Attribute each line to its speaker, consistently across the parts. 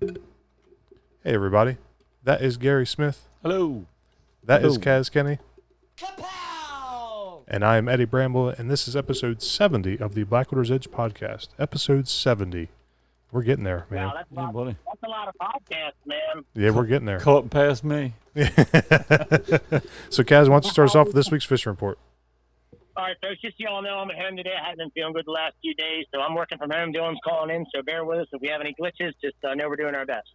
Speaker 1: Hey everybody, that is Gary Smith.
Speaker 2: Hello.
Speaker 1: That is
Speaker 2: Hello.
Speaker 1: Kaz Kenny.
Speaker 3: Kapow!
Speaker 1: And I am Eddie Bramble, and this is episode 70 of the Blackwater's Edge podcast. Episode 70. We're getting there, man.
Speaker 3: Wow, that's a lot of podcasts, man.
Speaker 1: Yeah, we're getting there.
Speaker 2: Caught past me.
Speaker 1: So Kaz, why don't you start us off with this week's fishing report?
Speaker 3: All right, folks, just so y'all know, I'm at home today. I haven't been feeling good the last few days, so I'm working from home. Dylan's calling in, so bear with us. If we have any glitches, just know we're doing our best.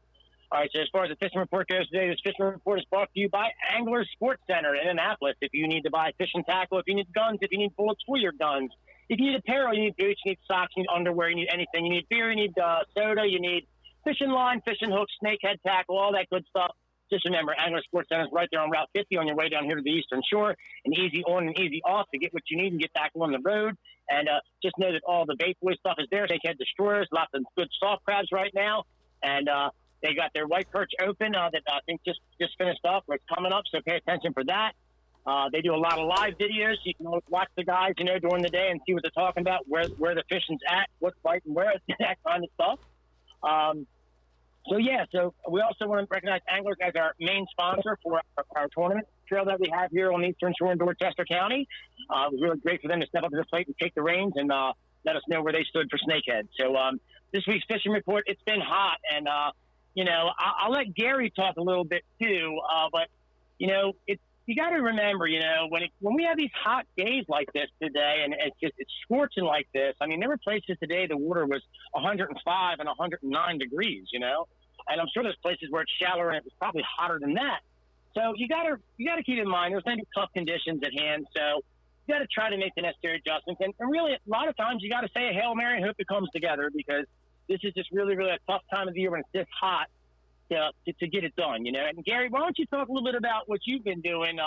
Speaker 3: All right, so as far as the fishing report goes today, this fishing report is brought to you by Angler Sports Center in Annapolis. If you need to buy fishing tackle, if you need guns, if you need bullets for your guns, if you need apparel, you need boots, you need socks, you need underwear, you need anything. You need beer, you need soda, you need fishing line, fishing hooks, snakehead tackle, all that good stuff. Just remember, Angler Sports Center is right there on Route 50 on your way down here to the Eastern Shore. An easy on and easy off to get what you need and get back on the road. And just know that all the Bait Boyz stuff is there. Snakehead destroyers, lots of good soft crabs right now. And they got their white perch open that I think just finished up or it's coming up, so pay attention for that. They do a lot of live videos. You can watch the guys, during the day and see what they're talking about, where the fishing's at, what's biting where, that kind of stuff. So we also want to recognize Anglers as our main sponsor for our tournament trail that we have here on the Eastern Shore in Dorchester County. It was really great for them to step up to the plate and take the reins and let us know where they stood for Snakehead. So this week's fishing report, it's been hot, and I'll let Gary talk a little bit too, but you got to remember, when we have these hot days like this today, and it's scorching like this. I mean, there were places today the water was 105 and 109 degrees, and I'm sure there's places where it's shallower and it was probably hotter than that. So you got to keep in mind there's going to be tough conditions at hand. So you got to try to make the necessary adjustments, and really a lot of times you got to say a Hail Mary and hope it comes together, because this is just really, really a tough time of the year when it's this hot to get it done, And Gary, why don't you talk a little bit about what you've been doing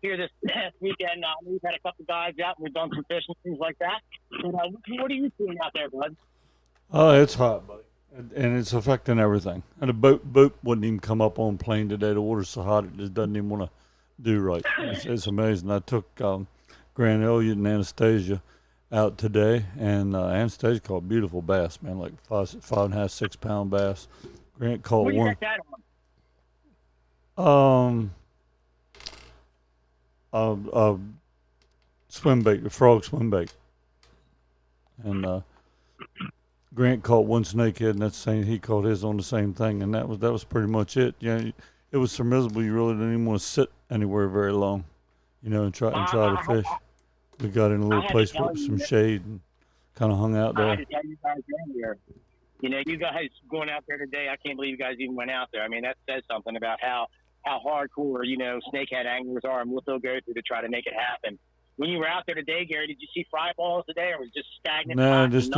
Speaker 3: here this past weekend? We've had a couple guys out and we've done some fishing, things like that. And, what are you seeing out there, bud?
Speaker 2: Oh, it's hot, buddy. And it's affecting everything. And the boat wouldn't even come up on plane today. The water's so hot it just doesn't even want to do right. It's amazing. I took Grant Elliott and Anastasia out today, and Anastasia caught beautiful bass, man, like 5.5, 6 pound bass. Grant caught
Speaker 3: What do you
Speaker 2: one.
Speaker 3: got that on?
Speaker 2: Swim bait, a frog swim bait. And Grant caught one snakehead, and that's the same. He caught his on the same thing, and that was pretty much it. Yeah, it was so miserable. You really didn't even want to sit anywhere very long, and try to fish. We got in a little place with some shade and kind of hung out there.
Speaker 3: I had to tell you guys earlier. You guys going out there today, I can't believe you guys even went out there. I mean, that says something about how hardcore, snakehead anglers are and what they'll go through to try to make it happen. When you were out there today, Gary, did you see fry balls today, or was it just stagnant?
Speaker 2: No, just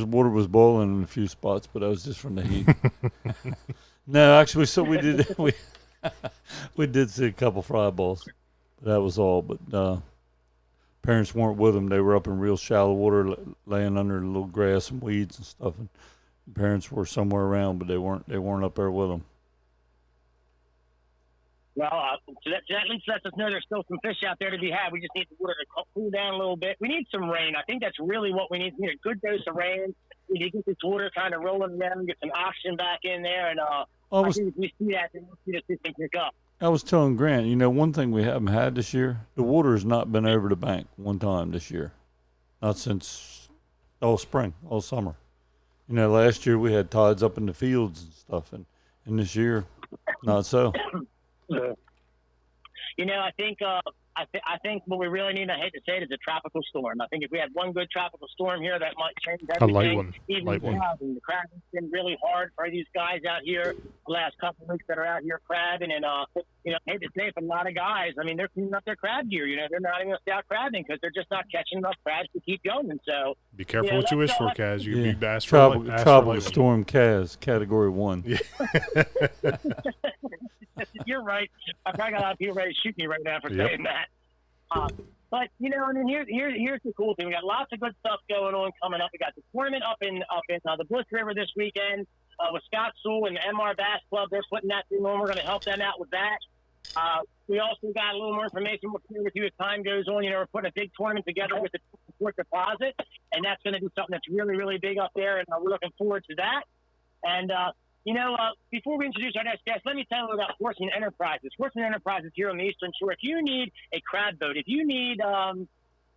Speaker 2: water was boiling in a few spots, but that was just from the heat. No, actually, so we did see a couple fry balls. That was all, but parents weren't with them. They were up in real shallow water, laying under the little grass and weeds and stuff. And parents were somewhere around, but they weren't up there with them.
Speaker 3: Well, so that at least lets us know there's still some fish out there to be had. We just need the water to cool down a little bit. We need some rain. I think that's really what we need. We need a good dose of rain. We need to get this water kind of rolling around, get some oxygen back in there, and I think if we see that, then we'll see this thing pick up.
Speaker 2: I was telling Grant, one thing we haven't had this year, the water has not been over the bank one time this year. Not since all spring, all summer. Last year we had tides up in the fields and stuff, and this year, not so.
Speaker 3: I think what we really need, I hate to say it, is a tropical storm. I think if we had one good tropical storm here, that might change everything.
Speaker 1: A light one.
Speaker 3: Even the crabbing's been really hard for these guys out here the last couple of weeks that are out here crabbing. And, I hate to say it, but a lot of guys, I mean, they're cleaning up their crab gear. They're not even going to stay out crabbing because they're just not catching enough crabs to keep going. And so
Speaker 1: be careful what you wish for, Kaz. You can be bass for
Speaker 2: tropical storm Kaz, Category 1. Yeah.
Speaker 3: You're right. I probably got a lot of people ready to shoot me right now for saying that. But here's the cool thing. We got lots of good stuff going on coming up. We got the tournament up in the Bliss River this weekend with Scott Skool and the MR Bass Club. They're putting that thing on. We're going to help them out with that. We also got a little more information. We'll share with you as time goes on. We're putting a big tournament together with the support deposit, and that's going to be something that's really, really big up there, and we're looking forward to that. And Before we introduce our next guest, let me tell you about Horseman Enterprises. Horseman Enterprises here on the Eastern Shore. If you need a crab boat, if you need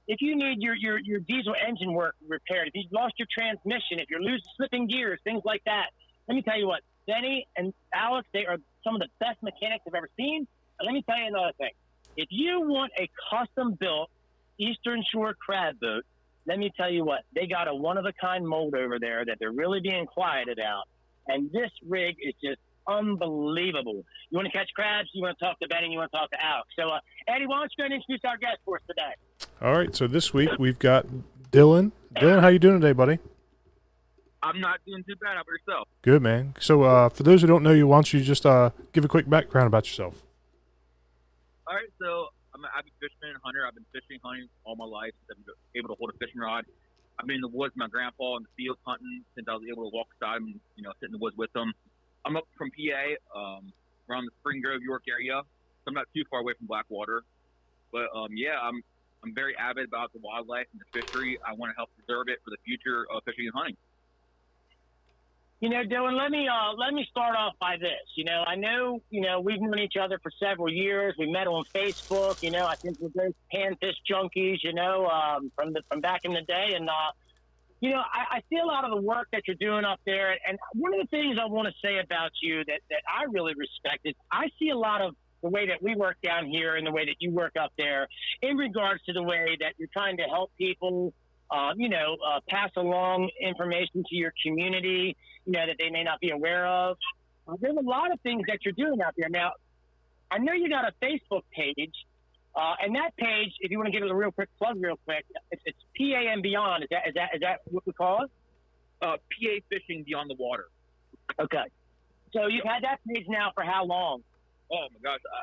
Speaker 3: your diesel engine work repaired, if you've lost your transmission, if you're slipping gears, things like that, let me tell you what, Benny and Alex, they are some of the best mechanics I've ever seen. And let me tell you another thing. If you want a custom-built Eastern Shore crab boat, let me tell you what, they got a one-of-a-kind mold over there that they're really being quiet about. And this rig is just unbelievable. You want to catch crabs, you want to talk to Benny, you want to talk to Alex. So, Eddie, why don't you go ahead and introduce our guest for us today?
Speaker 1: All right, so this week we've got Dylan. Dylan, how you doing today, buddy?
Speaker 4: I'm not doing too bad. How about yourself?
Speaker 1: Good, man. So for those who don't know you, why don't you just give a quick background about yourself?
Speaker 4: All right, so I'm an avid fisherman and hunter. I've been fishing, hunting all my life since I've been able to hold a fishing rod. I've been in the woods with my grandpa in the field hunting since I was able to walk beside him and, sit in the woods with him. I'm up from PA, around the Spring Grove, York area, so I'm not too far away from Blackwater. But, I'm very avid about the wildlife and the fishery. I want to help preserve it for the future of fishing and hunting.
Speaker 3: Dylan, let me start off by this. I know, we've known each other for several years. We met on Facebook. I think we're both panfish junkies, from back in the day. And, I see a lot of the work that you're doing up there. And one of the things I want to say about you that I really respect is I see a lot of the way that we work down here and the way that you work up there in regards to the way that you're trying to help people, pass along information to your community, that they may not be aware of. There's a lot of things that you're doing out there. Now, I know you got a Facebook page, and that page, if you want to give it a real quick plug real quick, it's PA and Beyond. Is that what we call it?
Speaker 4: PA Fishing Beyond the Water.
Speaker 3: Okay. So you've had that page now for how long?
Speaker 4: Oh, my gosh. I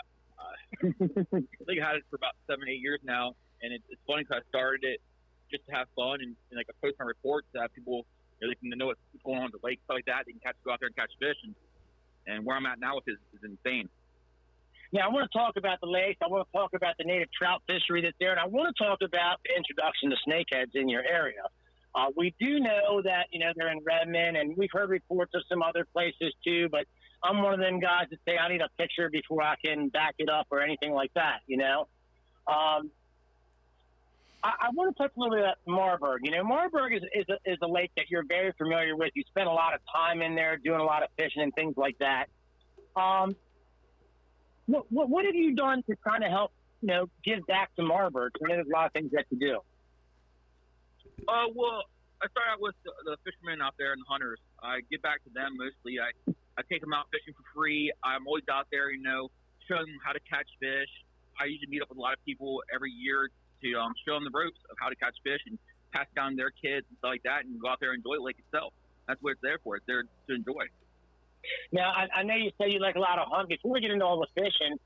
Speaker 4: think I had it for about 7-8 years now, and it's funny because I started it just to have fun and I post my reports to have people, they can know what's going on at the lake, stuff like that. They can go out there and catch fish, and where I'm at now with is insane.
Speaker 3: Now, I want to talk about the lake. I want to talk about the native trout fishery that's there, and I want to talk about the introduction to snakeheads in your area. We do know that, they're in Redmond, and we've heard reports of some other places too, but I'm one of them guys that say I need a picture before I can back it up or anything like that, I want to touch a little bit about Marburg. Marburg is a lake that you're very familiar with. You spend a lot of time in there doing a lot of fishing and things like that. What have you done to kind of help, give back to Marburg? I know there's a lot of things that you do.
Speaker 4: Well, I start out with the fishermen out there and the hunters. I give back to them mostly. I take them out fishing for free. I'm always out there, showing them how to catch fish. I usually meet up with a lot of people every year to show them the ropes of how to catch fish and pass down their kids and stuff like that and go out there and enjoy the lake itself. That's what it's there for. It's there to enjoy.
Speaker 3: Now, I know you say you like a lot of hunting. Before we get into all the fishing,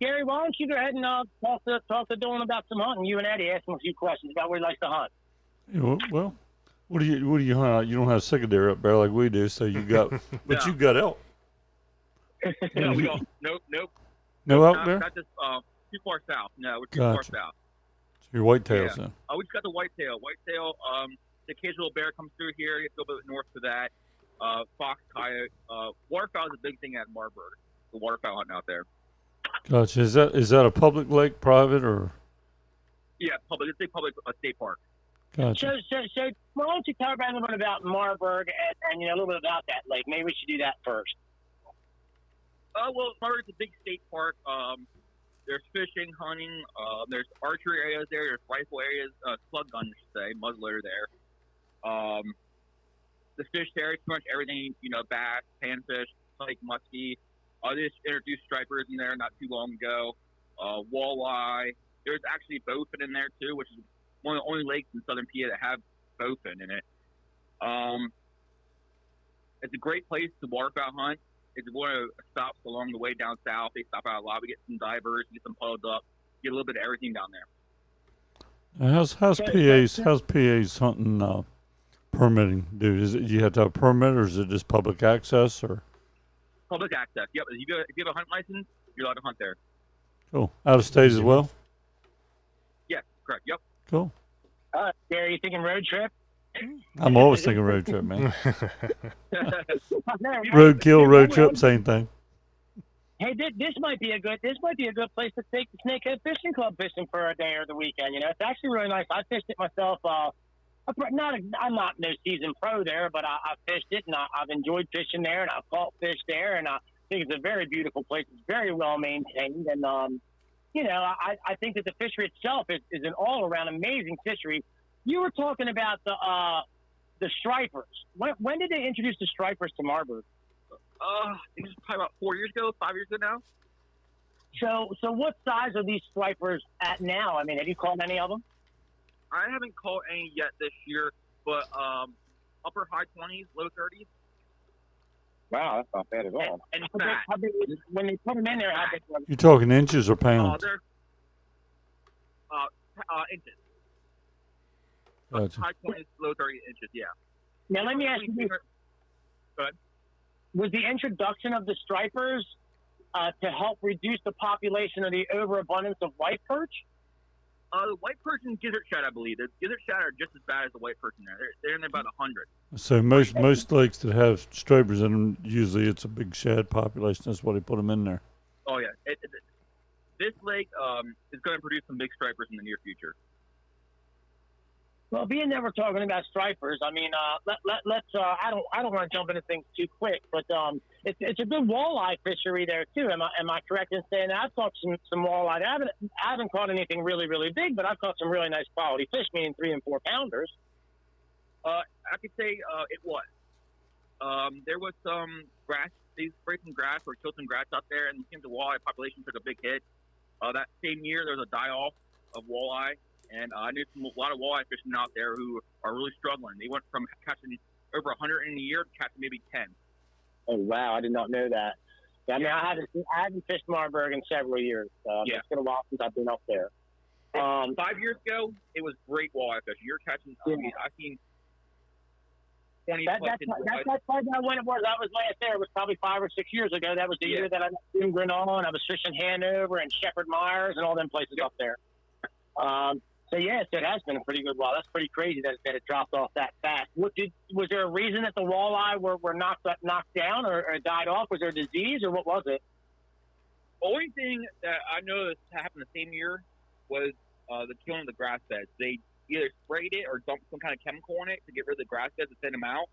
Speaker 3: Gary, why don't you go ahead and talk to Dylan about some hunting? You and Eddie ask him a few questions about where he likes to hunt.
Speaker 2: Well, what do you hunt out? You don't have secondary up there like we do, so you got, but you got elk.
Speaker 4: No, we don't. Nope.
Speaker 2: No elk there?
Speaker 4: Not just too far south. No, we're too far south.
Speaker 2: Your whitetails then.
Speaker 4: We just got the whitetail. The occasional bear comes through here. You have to go a bit north to that. Fox, coyote. Waterfowl is a big thing at Marburg. The waterfowl hunting out there.
Speaker 2: Gotcha. Is that a public lake, private, or?
Speaker 4: Yeah, public. It's a public state park.
Speaker 2: Gotcha.
Speaker 3: So why don't you tell everybody a little bit about Marburg and a little bit about that lake? Maybe we should do that first.
Speaker 4: Well, Marburg's a big state park. There's fishing, hunting. There's archery areas there. There's rifle areas, slug gun, I should say, muzzleloader there. The fish there, pretty much everything, bass, panfish, pike, muskie. They just introduced stripers in there not too long ago. Walleye. There's actually bowfin in there too, which is one of the only lakes in southern PA that have bowfin in it. It's a great place to waterfowl hunt. If you want to stop along the way down south, they stop out a lot. We get some divers, get some puddled up, get a little bit of everything down there.
Speaker 2: How's PA's hunting permitting, dude? You have to have a permit, or is it just public access, or?
Speaker 4: Public access. Yep. If you have a hunt license, you're allowed to hunt there.
Speaker 2: Cool. Out of state as well?
Speaker 4: Yes, correct. Yep.
Speaker 2: Cool.
Speaker 3: Gary, you thinking road trip?
Speaker 2: I'm always thinking road trip, man.
Speaker 3: No,
Speaker 2: Roadkill, road trip, same thing.
Speaker 3: Hey, this might be a good place to take the Snakehead Fishing Club fishing for a day or the weekend. You know, it's actually really nice. I fished it myself. I'm not no seasoned pro there, but I fished it and I've enjoyed fishing there and I've caught fish there, and I think it's a very beautiful place. It's very well maintained, and you know, I think that the fishery itself is an all around amazing fishery. You were talking about the stripers. When did they introduce the stripers to Marburg?
Speaker 4: It was probably about 4 years ago, 5 years ago now.
Speaker 3: So what size are these stripers at now? I mean, have you caught any of them?
Speaker 4: I haven't caught any yet this year, but upper high 20s, low 30s.
Speaker 3: Wow, that's not bad at all.
Speaker 4: And fat.
Speaker 3: When they put them in there, how big are they?
Speaker 2: You're talking inches or pounds?
Speaker 4: They're inches.
Speaker 2: Gotcha.
Speaker 4: High 20s, low 30 inches, yeah.
Speaker 3: Now, let me ask you this.
Speaker 4: Go ahead.
Speaker 3: Was the introduction of the stripers to help reduce the population of the overabundance of white perch?
Speaker 4: The white perch and gizzard shad, I believe. The gizzard shad are just as bad as the white perch in there. They're in about 100.
Speaker 2: So most lakes that have stripers in them, usually it's a big shad population. That's why they put them in there.
Speaker 4: Oh, yeah. This lake is going to produce some big stripers in the near future.
Speaker 3: Well, being that we're talking about stripers, I mean, let's. I don't want to jump into things too quick, but it's a good walleye fishery there too. Am I correct in saying that? I've caught some walleye. I haven't caught anything really big, but I've caught some really nice quality fish, meaning 3 and 4 pounders.
Speaker 4: I could say it was. There was some grass. They sprayed some grass or killed some grass out there, and the walleye population took a big hit. That same year, there was a die-off of walleye. And I knew a lot of walleye fishermen out there who are really struggling. They went from catching over 100 in a year to catching maybe 10.
Speaker 3: Oh, wow. I did not know that. Yeah, I mean, I haven't fished Marburg in several years. It's been a while since I've been up there.
Speaker 4: 5 years ago, it was great walleye fishing. You're catching, I've seen 20
Speaker 3: That's probably not when it was. I was last there. It was probably 5 or 6 years ago. That was the year that I was in Grinnell, and I was fishing Hanover and Shepherd Myers and all them places up there. So yes, it has been a pretty good while. That's pretty crazy that it dropped off that fast. Was there a reason that the walleye were knocked down or died off? Was there a disease or what was it?
Speaker 4: The only thing that I noticed happened the same year was the killing of the grass beds. They either sprayed it or dumped some kind of chemical in it to get rid of the grass beds and thin them out.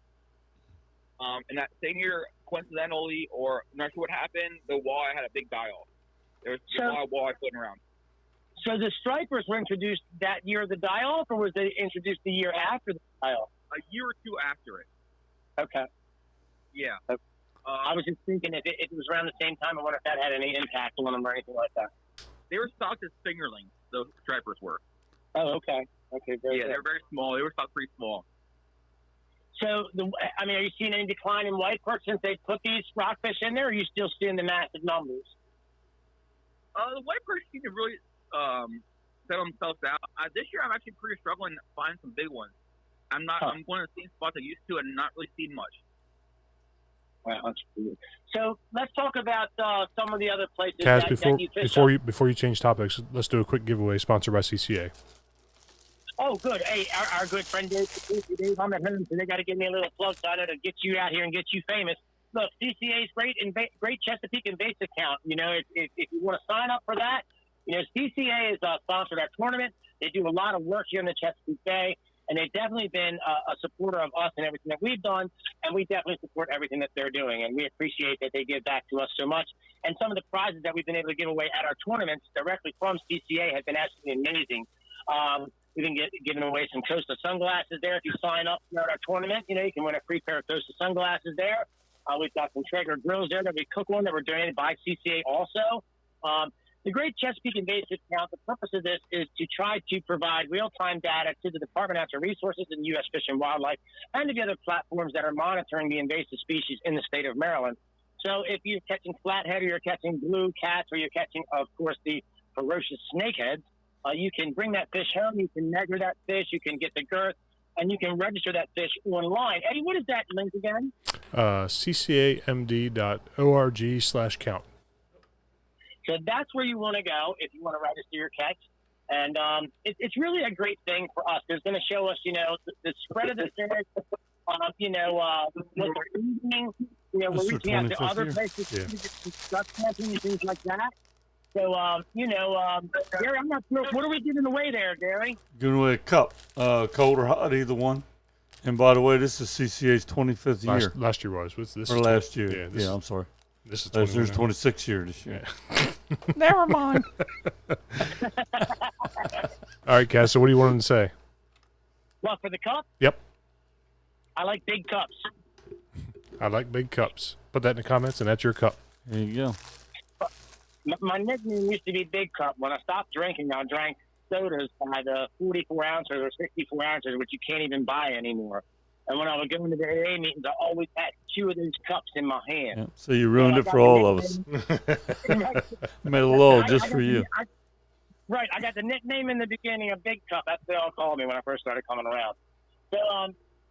Speaker 4: And that same year, coincidentally, or I'm not sure what happened, the walleye had a big die-off. There was a lot of walleye floating around.
Speaker 3: So the stripers were introduced that year of the die-off, or was they introduced the year after the die-off?
Speaker 4: A year or two after it.
Speaker 3: Okay.
Speaker 4: Yeah.
Speaker 3: I was just thinking if it was around the same time, I wonder if that had any impact on them or anything like that.
Speaker 4: They were stocked as fingerlings, those stripers were.
Speaker 3: Oh, okay. Okay, very good.
Speaker 4: They were very small. They were stocked pretty small.
Speaker 3: So, are you seeing any decline in white perch since they put these rockfish in there, or are you still seeing the massive numbers?
Speaker 4: The white perch seem to really settle themselves out. This year, I'm actually pretty struggling to find some big ones. I'm going to the same spots I used to and not really seeing much.
Speaker 3: Wow, that's cool. So let's talk about some of the other places
Speaker 1: Kaz,
Speaker 3: that you fish.
Speaker 1: before you change topics, let's do a quick giveaway sponsored by CCA.
Speaker 3: Oh, good. Hey, our good friend Dave, I'm at home, so they got to give me a little plug so I know to get you out here and get you famous. Look, CCA is great Chesapeake and Baits account. You know, if you want to sign up for that, you know, CCA is sponsored our tournament. They do a lot of work here in the Chesapeake Bay, and they've definitely been a supporter of us and everything that we've done, and we definitely support everything that they're doing, and we appreciate that they give back to us so much. And some of the prizes that we've been able to give away at our tournaments directly from CCA have been absolutely amazing. We've been giving away some Costa sunglasses there. If you sign up for our tournament, you know, you can win a free pair of Costa sunglasses there. We've got some Traeger grills there that we cook on that were donated by CCA also. The Great Chesapeake and Baits account, the purpose of this is to try to provide real-time data to the Department of Natural Resources and U.S. Fish and Wildlife and to the other platforms that are monitoring the invasive species in the state of Maryland. So if you're catching flathead or you're catching blue cats or you're catching, of course, the ferocious snakeheads, you can bring that fish home, you can measure that fish, you can get the girth, and you can register that fish online. Eddie, what is that link again?
Speaker 1: ccamd.org/count.
Speaker 3: So that's where you want to go if you want to register your catch. And it's really a great thing for us. It's going to show us, the spread of the fish, what they're eating. We're reaching out to other places to discuss catching and things like that. So, Gary, I'm not sure. What are we giving away there, Gary?
Speaker 2: Giving away a cup, cold or hot, either one. And by the way, this is CCA's 25th year.
Speaker 1: Last year was. This
Speaker 2: or
Speaker 1: is
Speaker 2: last year.
Speaker 1: Yeah,
Speaker 2: I'm sorry.
Speaker 1: This is
Speaker 2: 26 year this year.
Speaker 1: Yeah.
Speaker 2: Never mind.
Speaker 1: All right, Cass, so what do you want to say?
Speaker 3: Well, for the cup?
Speaker 1: Yep.
Speaker 3: I like big cups.
Speaker 1: I like big cups. Put that in the comments, and that's your cup.
Speaker 2: There you go.
Speaker 3: My nickname used to be Big Cup. When I stopped drinking, I drank sodas by the 44 ounces or 64 ounces, which you can't even buy anymore. And when I would go into the AA meetings, I always had 2 of those cups in my hand.
Speaker 2: Yep. So you ruined it for all of us. Made a law just for you.
Speaker 3: Right. I got the nickname in the beginning of Big Cup. That's what they all called me when I first started coming around.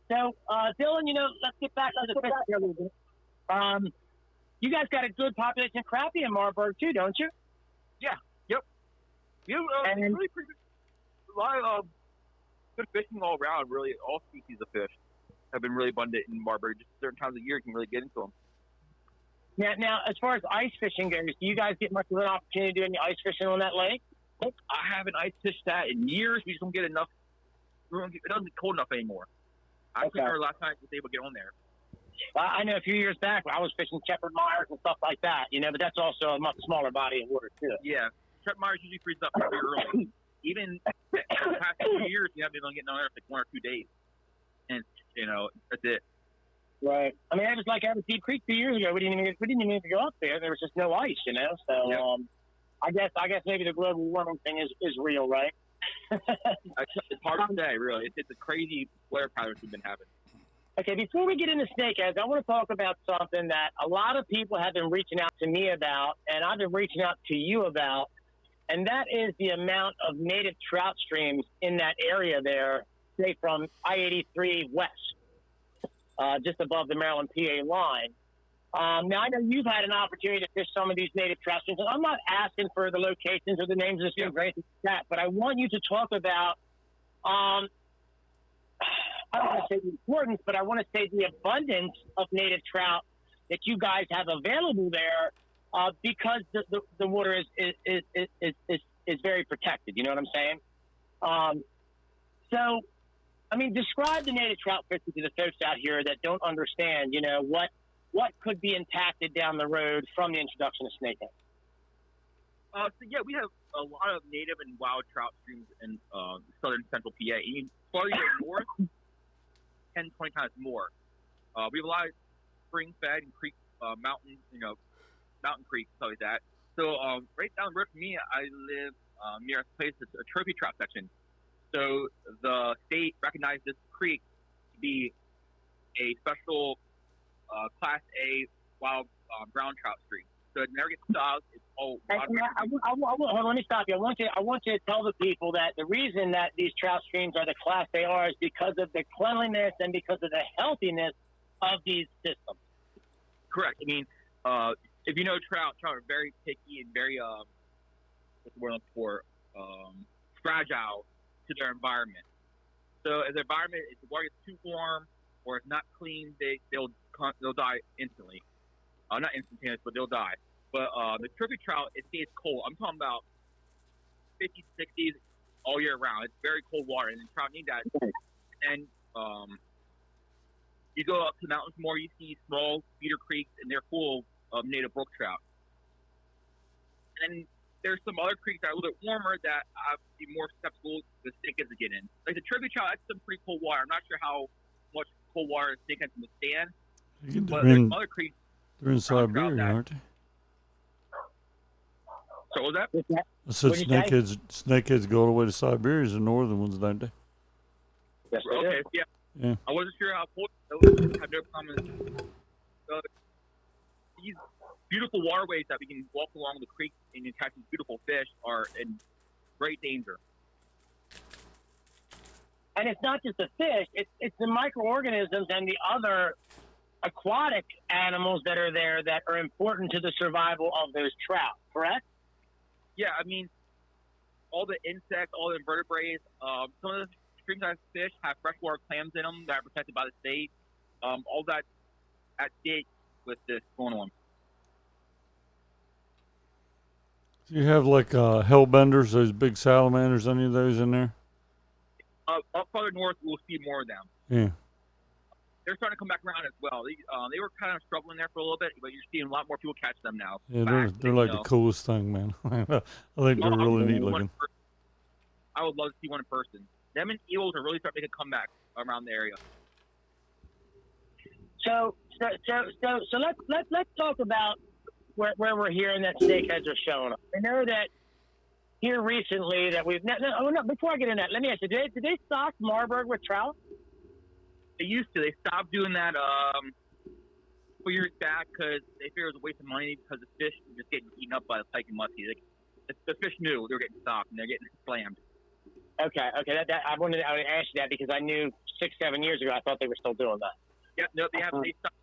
Speaker 3: So, Dylan, let's get back to the fish here a little bit. You guys got a good population of crappie in Marburg too, don't you?
Speaker 4: Yeah. Yep. And really pretty good. A lot of good fishing all around. Really, all species of fish have been really abundant in Marburg. Just certain times of year you can really get into them.
Speaker 3: Now, as far as ice fishing goes, do you guys get much of an opportunity to do any ice fishing on that lake?
Speaker 4: I haven't ice fished that in years. We just don't get enough. It doesn't get cold enough anymore. I can't remember last time I was able to get on there.
Speaker 3: I know a few years back I was fishing Shepherd Myers and stuff like that, but that's also a much smaller body of water too.
Speaker 4: Yeah, Shepherd Myers usually freezes up pretty early. Even the past 2 years, we haven't been getting on there for like 1 or 2 days, and that's it.
Speaker 3: Right. I mean, it was like out of Deep Creek 2 years ago. We didn't even need to go up there. There was just no ice, So
Speaker 4: yeah.
Speaker 3: I guess maybe the global warming thing is real, right?
Speaker 4: It's hard to say, really. It's a crazy weather patterns we've been having.
Speaker 3: Okay, before we get into snakeheads, I want to talk about something that a lot of people have been reaching out to me about, and I've been reaching out to you about, and that is the amount of native trout streams in that area there, say from I-83 west, just above the Maryland-PA line. Now, I know you've had an opportunity to fish some of these native trout streams, and I'm not asking for the locations or the names of the streams or anything like that, but I want you to talk about I don't want to say the importance, but I want to say the abundance of native trout that you guys have available there, because the water is very protected. You know what I'm saying? So, I mean, describe the native trout fishing to the folks out here that don't understand. What could be impacted down the road from the introduction of snakehead.
Speaker 4: We have a lot of native and wild trout streams in southern central PA. Even farther you go north, 10, 20 times more. We have a lot of spring-fed and creek, mountain creeks, stuff like that. So right down the road from me, I live near a place that's a trophy trout section. So the state recognized this creek to be a special Class A wild brown trout stream. So it never gets stopped. It's all water.
Speaker 3: Hold on, let me stop you. I want you to tell the people that the reason that these trout streams are the class they are is because of the cleanliness and because of the healthiness of these systems.
Speaker 4: Correct. I mean, if you know trout are very picky and very what's the word I'm looking for? Fragile to their environment. So if the environment, if the water gets too warm or it's not clean, they'll die instantly. Not instantaneous, but they'll die. But the trophy trout, it stays cold. I'm talking about 50s, 60s all year round. It's very cold water, and the trout need that. And you go up to the mountains more, you see small feeder creeks, and they're full of native brook trout. And there's some other creeks that are a little bit warmer that I'd be more susceptible to snakeheads to get in. Like the trophy trout, that's some pretty cold water. I'm not sure how much cold water snakeheads can withstand. But there's other creeks.
Speaker 2: They're in Siberia, aren't they?
Speaker 4: So what was that?
Speaker 2: I said snakeheads go all the way to Siberia, the northern ones, don't they?
Speaker 3: Yes,
Speaker 4: okay, yeah. I wasn't sure how cold those have no problem. So these beautiful waterways that we can walk along the creek and catch these beautiful fish are in great danger.
Speaker 3: And it's not just the fish; it's the microorganisms and the other aquatic animals that are there that are important to the survival of those trout, correct?
Speaker 4: Yeah, I mean, all the insects, all the invertebrates. Some of the streams I fish have freshwater clams in them that are protected by the state. All that at stake with this going on.
Speaker 2: Do you have like hellbenders, those big salamanders, any of those in there?
Speaker 4: Up further north, we'll see more of them.
Speaker 2: Yeah.
Speaker 4: They're starting to come back around as well. They were kind of struggling there for a little bit, but you're seeing a lot more people catch them now.
Speaker 2: Yeah, they're like the coolest thing, man. I think they're really neat looking.
Speaker 4: I would love to see one in person. Them and eels are really starting to make a comeback around the area.
Speaker 3: So let's talk about where we're hearing that snakeheads are showing up. I know that here recently that we've no, before I get in that, let me ask you, did they stock Marburg with trout?
Speaker 4: They used to. They stopped doing that 4 years back because they figured it was a waste of money because the fish were just getting eaten up by the pike and muskie. The fish knew they were getting stopped and they're getting slammed.
Speaker 3: Okay. I would ask you that because I knew 6-7 years ago I thought they were still doing that.
Speaker 4: Yeah, no, they have. They stopped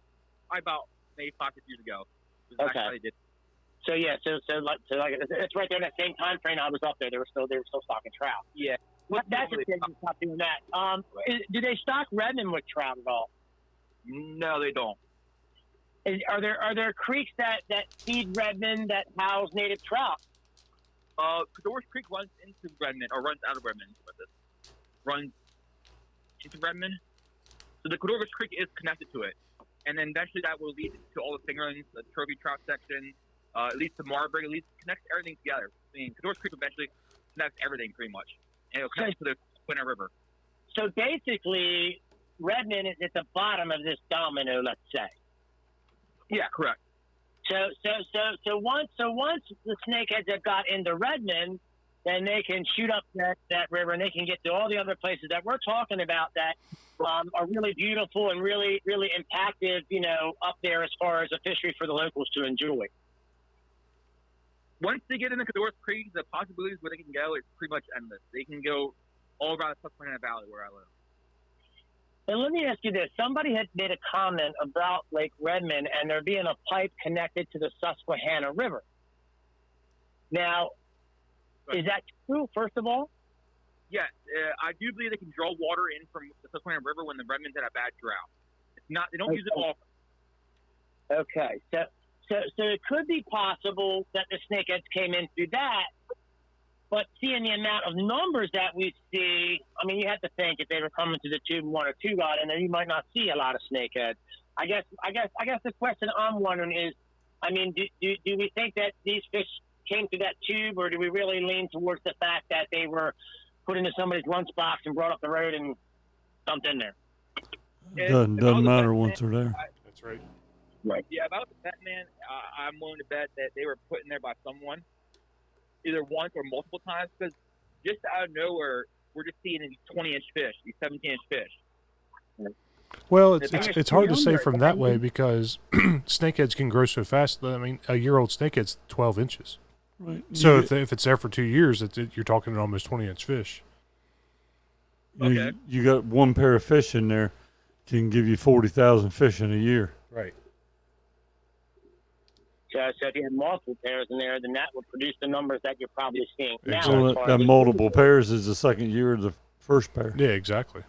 Speaker 4: about maybe 5-6 years ago.
Speaker 3: Okay.
Speaker 4: How they did.
Speaker 3: So like it's right there in that same time frame I was up there. They were still stocking trout.
Speaker 4: Yeah.
Speaker 3: That's a thing. Stop doing that. Do they stock Redmond with trout at all?
Speaker 4: No, they don't.
Speaker 3: Are there creeks that feed Redmond that house native trout?
Speaker 4: Cador's Creek runs into Redmond or runs out of Redmond. Runs into Redmond. So the Cador's Creek is connected to it, and then eventually that will lead to all the fingerlings, the trophy trout section. It leads to Marburg. It connects everything together. I mean, Cador's Creek eventually connects everything pretty much. And it'll connect to the Winter River.
Speaker 3: So basically, Redmond is at the bottom of this domino, let's say.
Speaker 4: Yeah, correct.
Speaker 3: So once the snakeheads have got into Redmond, then they can shoot up that river and they can get to all the other places that we're talking about that are really beautiful and really, really impactful, up there as far as a fishery for the locals to enjoy.
Speaker 4: Once they get into Cador's Creek, the possibilities where they can go is pretty much endless. They can go all around the Susquehanna Valley where I live.
Speaker 3: And let me ask you this. Somebody had made a comment about Lake Redmond and there being a pipe connected to the Susquehanna River. Now, is that true, first of all?
Speaker 4: Yes. I do believe they can draw water in from the Susquehanna River when the Redmond's at a bad drought. It's not. They don't use it often.
Speaker 3: Okay. So it could be possible that the snakeheads came in through that, but seeing the amount of numbers that we see, I mean, you have to think if they were coming to the tube 1 or 2 God, and then you might not see a lot of snakeheads. I guess the question I'm wondering is, I mean, do we think that these fish came through that tube, or do we really lean towards the fact that they were put into somebody's lunchbox and brought up the road and dumped in there?
Speaker 2: Doesn't matter once they're there.
Speaker 1: That's right.
Speaker 3: Right.
Speaker 4: Yeah, about the bet, man, I'm willing to bet that they were put in there by someone, either once or multiple times, because just out of nowhere, we're just seeing these 20-inch fish, these 17-inch fish.
Speaker 1: Well, it's hard to say from that way because snakeheads can grow so fast. I mean, a year-old snakehead's 12 inches.
Speaker 2: Right.
Speaker 1: So if it's there for 2 years, you're talking an almost 20-inch fish.
Speaker 2: Okay. You got one pair of fish in there, can give you 40,000 fish in a year.
Speaker 1: Right.
Speaker 3: So if you had multiple pairs in there, then that would produce the numbers that you're probably seeing now.
Speaker 1: Exactly.
Speaker 2: So that multiple pairs is the second year of the first pair.
Speaker 1: Yeah, exactly.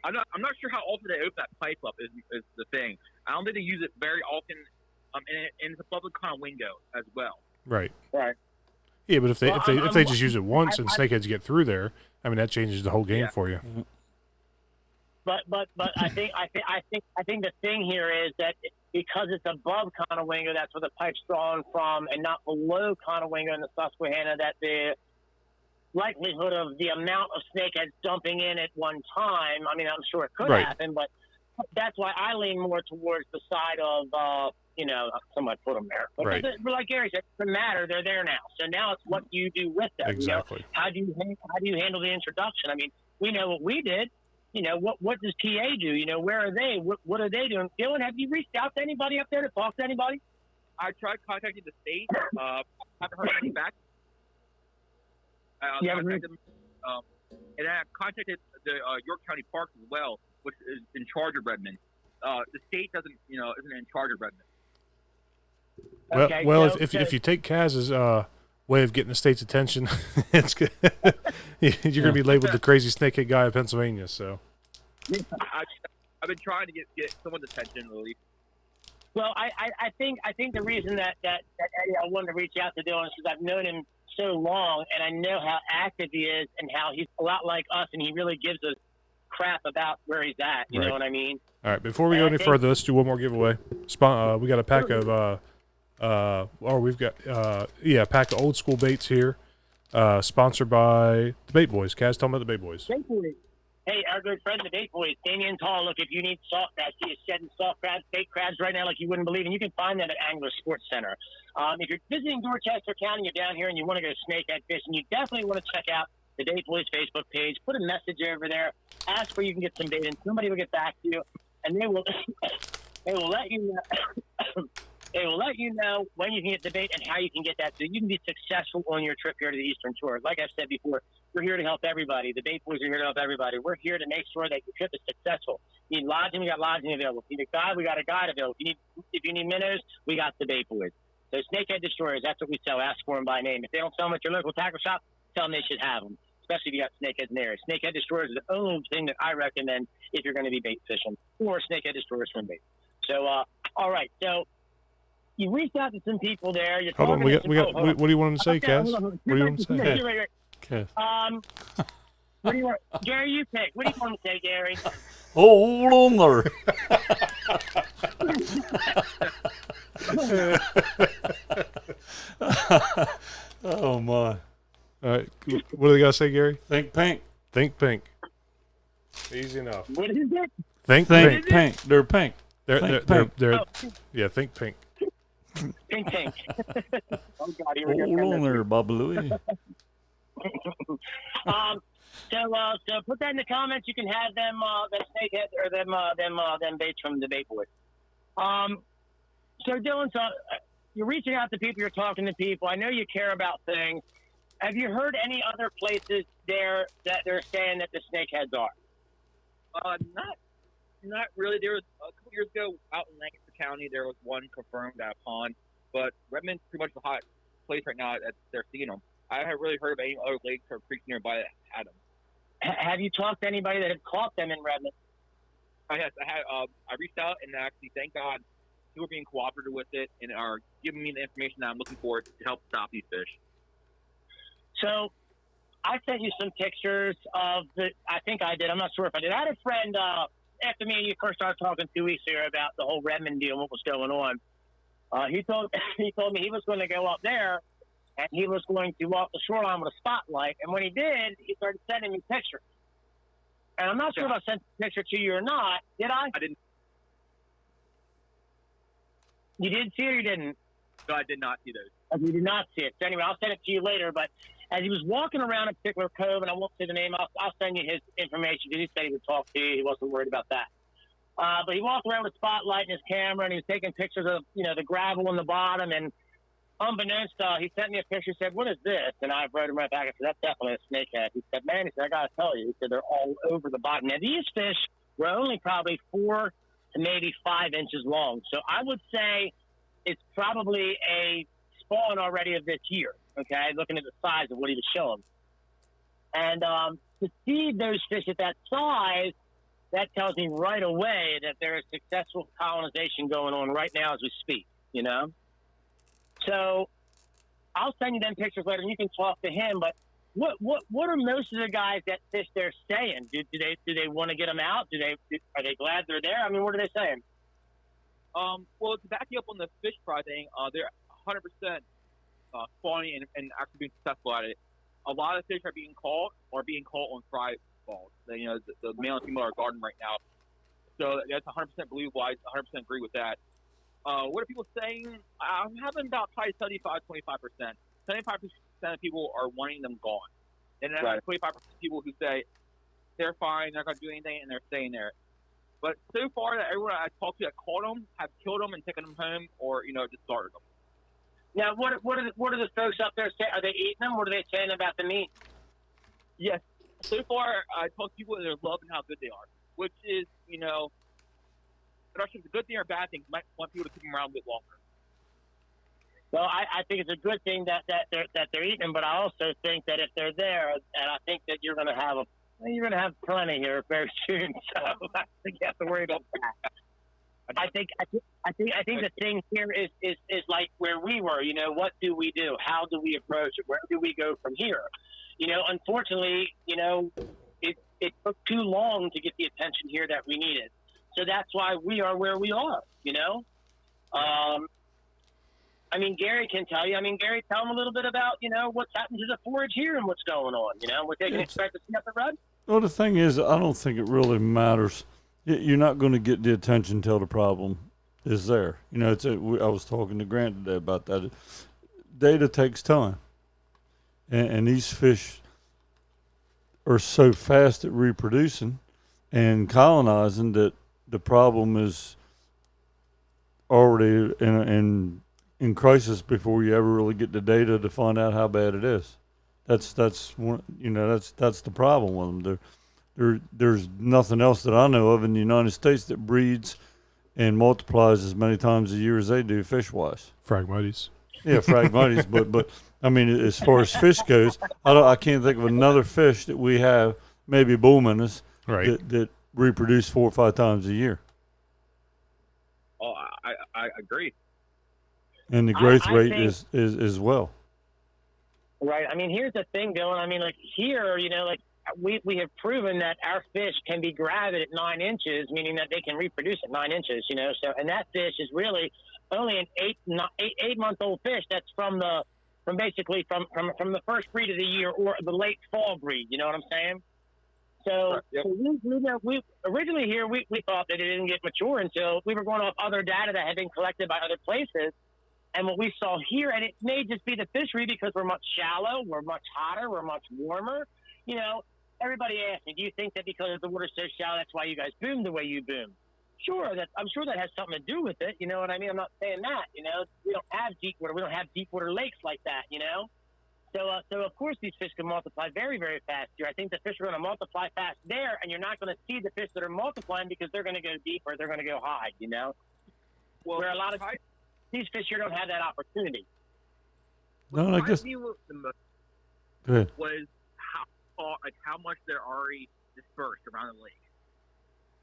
Speaker 4: I'm not sure how often they open that pipe up is the thing. I don't think they use it very often, and it's a public kind of window as well.
Speaker 1: Right.
Speaker 3: Right.
Speaker 1: Yeah, but if they just use it once and snakeheads get through there, I mean that changes the whole game for you.
Speaker 3: But I think the thing here is that because it's above Conowingo, that's where the pipe's drawn from, and not below Conowingo and the Susquehanna, that the likelihood of the amount of snakeheads dumping in at one time, I mean, I'm sure it could happen, but that's why I lean more towards the side of, somebody put them there. But like Gary said, it doesn't matter. They're there now. So now it's what do you do with them?
Speaker 1: Exactly.
Speaker 3: How do you handle the introduction? I mean, we know what we did. What does PA do? Where are they? What are they doing? Dylan, have you reached out to anybody up there to talk to anybody?
Speaker 4: I tried contacting the state. Haven't heard anything back. And I contacted the York County Parks as well, which is in charge of Redmond. The state isn't in charge of Redmond.
Speaker 1: Well, if you take Kaz's way of getting the state's attention. It's good. You're going to be labeled the crazy snakehead guy of Pennsylvania. So
Speaker 4: I've been trying to get someone's attention, really.
Speaker 3: Well, I think the reason that Eddie, I wanted to reach out to Dylan is because I've known him so long, and I know how active he is, and how he's a lot like us, and he really gives us crap about where he's at. You know what I mean?
Speaker 1: All right. Before we go any further, let's do one more giveaway. We got a pack of a pack of old school baits here, sponsored by the Bait Boyz. Kaz, tell me about the Bait Boyz.
Speaker 3: Bait Boyz. Hey, our good friend, the Bait Boyz, Damien's Hall. Look, if you need soft crabs, he is shedding soft crabs, bait crabs right now like you wouldn't believe, and you can find that at Angler Sports Center. If you're visiting Dorchester County, you're down here and you want to go snakehead fishing, you definitely want to check out the Bait Boyz Facebook page. Put a message over there. Ask where you can get some bait, and somebody will get back to you, and they will let you know. They will let you know when you can get the bait and how you can get that, so you can be successful on your trip here to the Eastern Shore. Like I've said before, we're here to help everybody. The Bait Boyz are here to help everybody. We're here to make sure that your trip is successful. You need lodging, we got lodging available. If you need a guide, we got a guide available. If you need minnows, we got the Bait Boyz. So Snakehead Destroyers, that's what we sell. Ask for them by name. If they don't sell them at your local tackle shop, tell them they should have them, especially if you got snakeheads in the area. Snakehead Destroyers is the only thing that I recommend if you're going to be bait fishing, or Snakehead Destroyers swim bait. So, all right. So, you reached out to some people there. You're
Speaker 1: Hold on, what do you want him to say, Kaz? What do you want him to say?
Speaker 2: Okay.
Speaker 3: What do you want? Gary, you pick. What do you want to say, Gary?
Speaker 2: Hold on there. Oh, my.
Speaker 1: All right. What do they got to say, Gary?
Speaker 2: Think pink.
Speaker 1: Think pink. Easy enough.
Speaker 3: What is it?
Speaker 1: Think pink.
Speaker 2: Pink. They're pink.
Speaker 1: They're yeah, think pink.
Speaker 3: Pink. Oh, God, here
Speaker 2: Hold on there, Bobby Louie.
Speaker 3: So put that in the comments. You can have them snakehead or them baits from the Bait Boyz. So Dylan, you're reaching out to people. You're talking to people. I know you care about things. Have you heard any other places there that they're saying that the snakeheads are?
Speaker 4: Not really. There was a couple years ago out in Lancaster County. There was one confirmed at a pond, but Redmond's pretty much the hot place right now that they're seeing them. I haven't really heard of any other lakes or creeks nearby that had them.
Speaker 3: Have you talked to anybody that had caught them in Redmond?
Speaker 4: Yes, I had. I reached out and actually, thank God, people are being cooperative with it and are giving me the information that I'm looking for to help stop these fish.
Speaker 3: So, I sent you some pictures of the. I think I did. I'm not sure if I did. I had a friend. After me and you first started talking 2 weeks ago about the whole Redmond deal and what was going on, he told me he was going to go up there and he was going to walk the shoreline with a spotlight. And when he did, he started sending me pictures. And I'm not sure if I sent the picture to you or not. Did I?
Speaker 4: I didn't.
Speaker 3: You did see it or you didn't?
Speaker 4: No, I did not see those.
Speaker 3: You did not see it. So anyway, I'll send it to you later. But as he was walking around a particular cove, and I won't say the name, I'll send you his information. He said he would talk to you. He wasn't worried about that. But he walked around with a spotlight and his camera, and he was taking pictures of, the gravel on the bottom. And unbeknownst, he sent me a picture. He said, "What is this?" And I wrote him right back. I said, "That's definitely a snakehead." He said, "Man," he said, "I got to tell you." He said, "They're all over the bottom." Now, these fish were only probably 4 to maybe 5 inches long. So I would say it's probably a spawn already of this year. Okay, looking at the size of what he was showing. And to see those fish at that size, that tells me right away that there is successful colonization going on right now as we speak, So I'll send you them pictures later and you can talk to him. But what are most of the guys that fish there saying? Do they want to get them out? Are they glad they're there? I mean, what are they saying?
Speaker 4: Well, to back you up on the fish fry thing, they're 100% spawning and actually being successful at it. A lot of fish are being caught on fry balls. The male and female are guarding right now. So that's 100% believable. I 100% agree with that. What are people saying? I'm having about probably 75-25%. 75% of people are wanting them gone. And then 25% of people who say they're fine, they're not going to do anything, and they're staying there. But so far, that everyone I talked to that caught them have killed them and taken them home or, just slaughtered them.
Speaker 3: Now, what are the folks up there saying? Are they eating them? What are they saying about the meat?
Speaker 4: Yes. So far, I talked to people and they're loving how good they are, which is, I'm not sure if it's a good thing or a bad thing. You might want people to keep them around a bit longer.
Speaker 3: Well, I think it's a good thing that they're eating them, but I also think that if they're there, and I think that you're going to have plenty here very soon. So I don't think you have to worry about that. I think the thing here is like where we were. You know, what do we do? How do we approach it? Where do we go from here? You know, unfortunately, you know, it took too long to get the attention here that we needed. So that's why we are where we are. You know. I mean, Gary can tell you. I mean, Gary, tell him a little bit about, you know, what's happened to the forage here and what's going on, you know, what they can expect to see up the road.
Speaker 2: Well, the thing is, I don't think it really matters. You're not going to get the attention until the problem is there. You know, I was talking to Grant today about that. Data takes time. And these fish are so fast at reproducing and colonizing that the problem is already in crisis before you ever really get the data to find out how bad it is. That's one, you know, that's the problem with them. There's nothing else that I know of in the United States that breeds and multiplies as many times a year as they do fish wise.
Speaker 1: Phragmites.
Speaker 2: Yeah, Phragmites, but I mean, as far as fish goes, I can't think of another fish that we have, maybe bull minnows,
Speaker 1: right,
Speaker 2: that reproduce 4 or 5 times a year.
Speaker 4: Oh, I agree.
Speaker 2: And the growth rate is as well.
Speaker 3: Right. I mean, here's the thing, Dylan. I mean, like here, you know, like we have proven that our fish can be gravid at 9 inches, meaning that they can reproduce at 9 inches, you know. So, and that fish is really only an 8-month-old fish. That's from the first breed of the year or the late fall breed. You know what I'm saying? So,
Speaker 4: yep.
Speaker 3: So we originally here we thought that it didn't get mature until we were going off other data that had been collected by other places. And what we saw here, and it may just be the fishery because we're much shallow, we're much hotter, we're much warmer. You know, everybody asks me, do you think that because the water's so shallow, that's why you guys boom the way you boom? Sure, I'm sure that has something to do with it. You know what I mean? I'm not saying that. You know, we don't have deep water. We don't have deep water lakes like that. You know, so of course these fish can multiply very, very fast here. I think the fish are going to multiply fast there, and you're not going to see the fish that are multiplying because they're going to go deep or they're going to go high. You know,
Speaker 4: Well,
Speaker 3: where a lot of these fish here don't have that opportunity.
Speaker 2: No, I guess.
Speaker 4: Go
Speaker 2: ahead.
Speaker 4: Was how much they're already dispersed around the lake.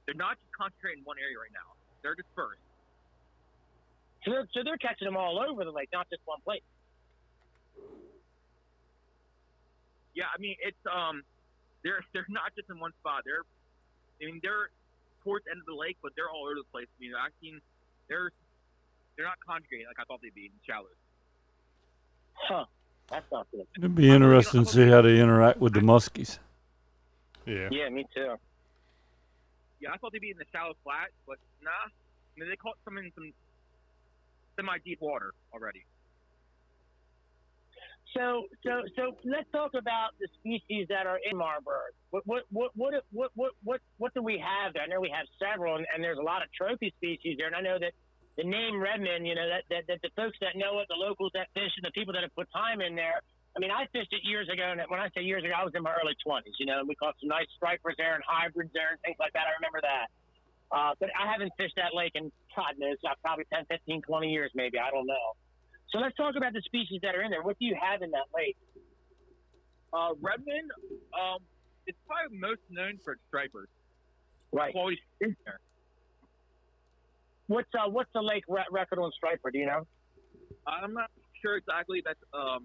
Speaker 4: They're not just concentrated in one area right now. They're dispersed.
Speaker 3: So they're catching them all over the lake, not just one place.
Speaker 4: Yeah, I mean it's they're not just in one spot. They're towards the end of the lake, but they're all over the place. I mean, I've seen they're not conjugated like I thought they'd be in shallows.
Speaker 3: Huh. That's not good.
Speaker 2: It'd be interesting to see how they interact with the muskies.
Speaker 1: Yeah.
Speaker 3: Yeah, me too.
Speaker 4: Yeah, I thought they'd be in the shallow flat, but nah. I mean, they caught some in some semi-deep water already.
Speaker 3: So let's talk about the species that are in Marburg. What do we have there? I know we have several, and there's a lot of trophy species there. And I know that the name Redmond, you know, that the folks that know it, the locals that fish, and the people that have put time in there. I mean, I fished it years ago, and when I say years ago, I was in my early 20s. You know, and we caught some nice stripers there and hybrids there and things like that. I remember that. But I haven't fished that lake in, God knows, probably 10, 15, 20 years maybe. I don't know. So let's talk about the species that are in there. What do you have in that lake?
Speaker 4: Redmond, it's probably most known for its stripers.
Speaker 3: Right.
Speaker 4: Quality in there.
Speaker 3: What's the lake record on striper? Do you know?
Speaker 4: I'm not sure exactly. That's Marburg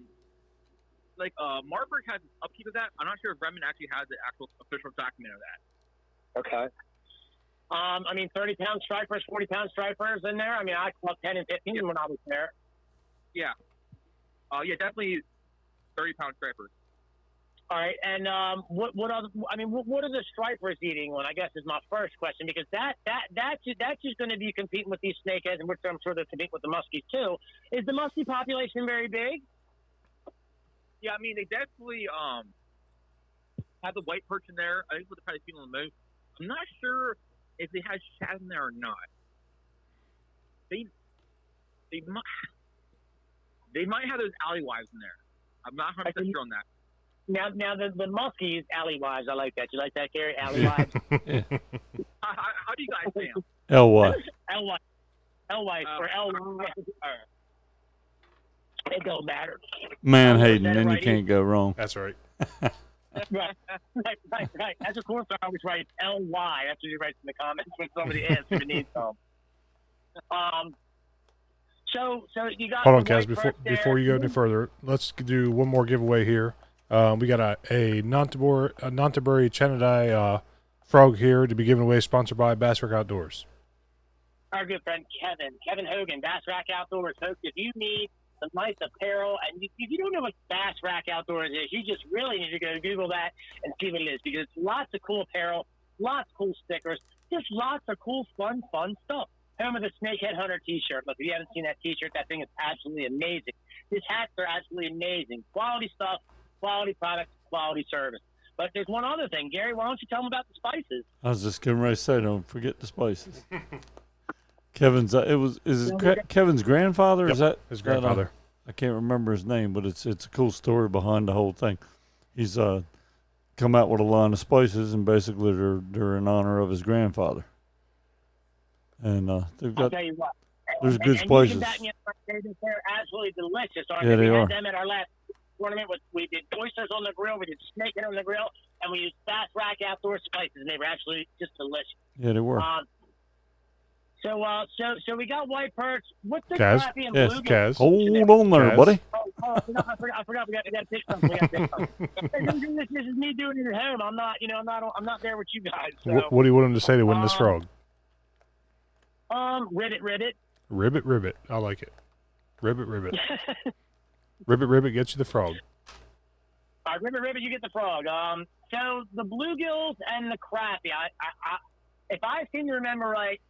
Speaker 4: has upkeep of that. I'm not sure if Redmond actually has the actual official document of that.
Speaker 3: Okay. I mean, 30-pound stripers, 40-pound stripers in there. I mean, I caught 10 and 15 when I was there.
Speaker 4: Yeah. Yeah, definitely 30-pound stripers.
Speaker 3: All right, and what other? I mean, what are the stripers eating? Well, I guess is my first question, because that's just going to be competing with these snakeheads, and which I'm sure they're competing with the muskies too. Is the muskie population very big?
Speaker 4: Yeah, I mean they definitely have the white perch in there. I think what they're probably feeding the most. I'm not sure if they have shad in there or not. They might have those alleywives in there. I'm not 100% sure on that.
Speaker 3: Now the muskies, alleywives. I like that. You like that, Gary? Alleywives.
Speaker 4: How do you guys say them?
Speaker 2: L-Y.
Speaker 3: L-Y or L-Y. It don't matter.
Speaker 2: Man,
Speaker 3: I
Speaker 2: Hayden,
Speaker 3: said it
Speaker 2: then you
Speaker 3: right
Speaker 2: can't go wrong.
Speaker 1: That's right.
Speaker 3: Right. As a cornflower, I always write L-Y. That's what he writes in the comments when somebody asks if it needs some. So you got
Speaker 1: Hold on,
Speaker 3: the
Speaker 1: Kaz.
Speaker 3: white
Speaker 1: Before you go any further, let's do one more giveaway here. We got a Nonthaburi Channidae frog here to be given away, sponsored by Bassrack Outdoors.
Speaker 3: Our good friend Kevin Hogan, Bassrack Outdoors. Folks, if you need some nice apparel, and if you don't know what Bassrack Outdoors is, you just really need to go Google that and see what it is, because it's lots of cool apparel, lots of cool stickers, just lots of cool, fun stuff. Home of the Snakehead Hunter T-shirt. Look, if you haven't seen that T-shirt, that thing is absolutely amazing. His hats are absolutely amazing. Quality stuff, quality products, quality service. But there's one other thing. Gary, why don't you tell them about the spices?
Speaker 2: I was just getting ready to say, don't forget the spices. Kevin's Kevin's grandfather?
Speaker 1: Yep,
Speaker 2: Is that
Speaker 1: his grandfather?
Speaker 2: I can't remember his name, but it's a cool story behind the whole thing. He's come out with a line of spices, and basically they're in honor of his grandfather. And they've got,
Speaker 3: I'll tell you what.
Speaker 2: there's good spices.
Speaker 3: They're absolutely delicious.
Speaker 2: Yeah, they
Speaker 3: we
Speaker 2: are.
Speaker 3: had them at our last tournament. We did oysters on the grill, we did snakehead on the grill, and we used Bassrack Outdoors spices, and they were absolutely just delicious.
Speaker 2: Yeah, they were.
Speaker 3: So we got white perch. What's the
Speaker 1: Kaz?
Speaker 3: crappie and
Speaker 1: Yes,
Speaker 3: bluegill?
Speaker 1: Kaz.
Speaker 2: Hold on there,
Speaker 1: Kaz.
Speaker 2: buddy.
Speaker 3: I forgot. We got to pick something. This is me doing it at home. I'm not there with you guys. So.
Speaker 1: What do you want him to say to win this frog?
Speaker 3: Ribbit.
Speaker 1: Ribbit. I like it. Ribbit. Ribbit gets you the frog.
Speaker 3: All right, ribbit, you get the frog. So the bluegills and the crappie. If I seem to remember right,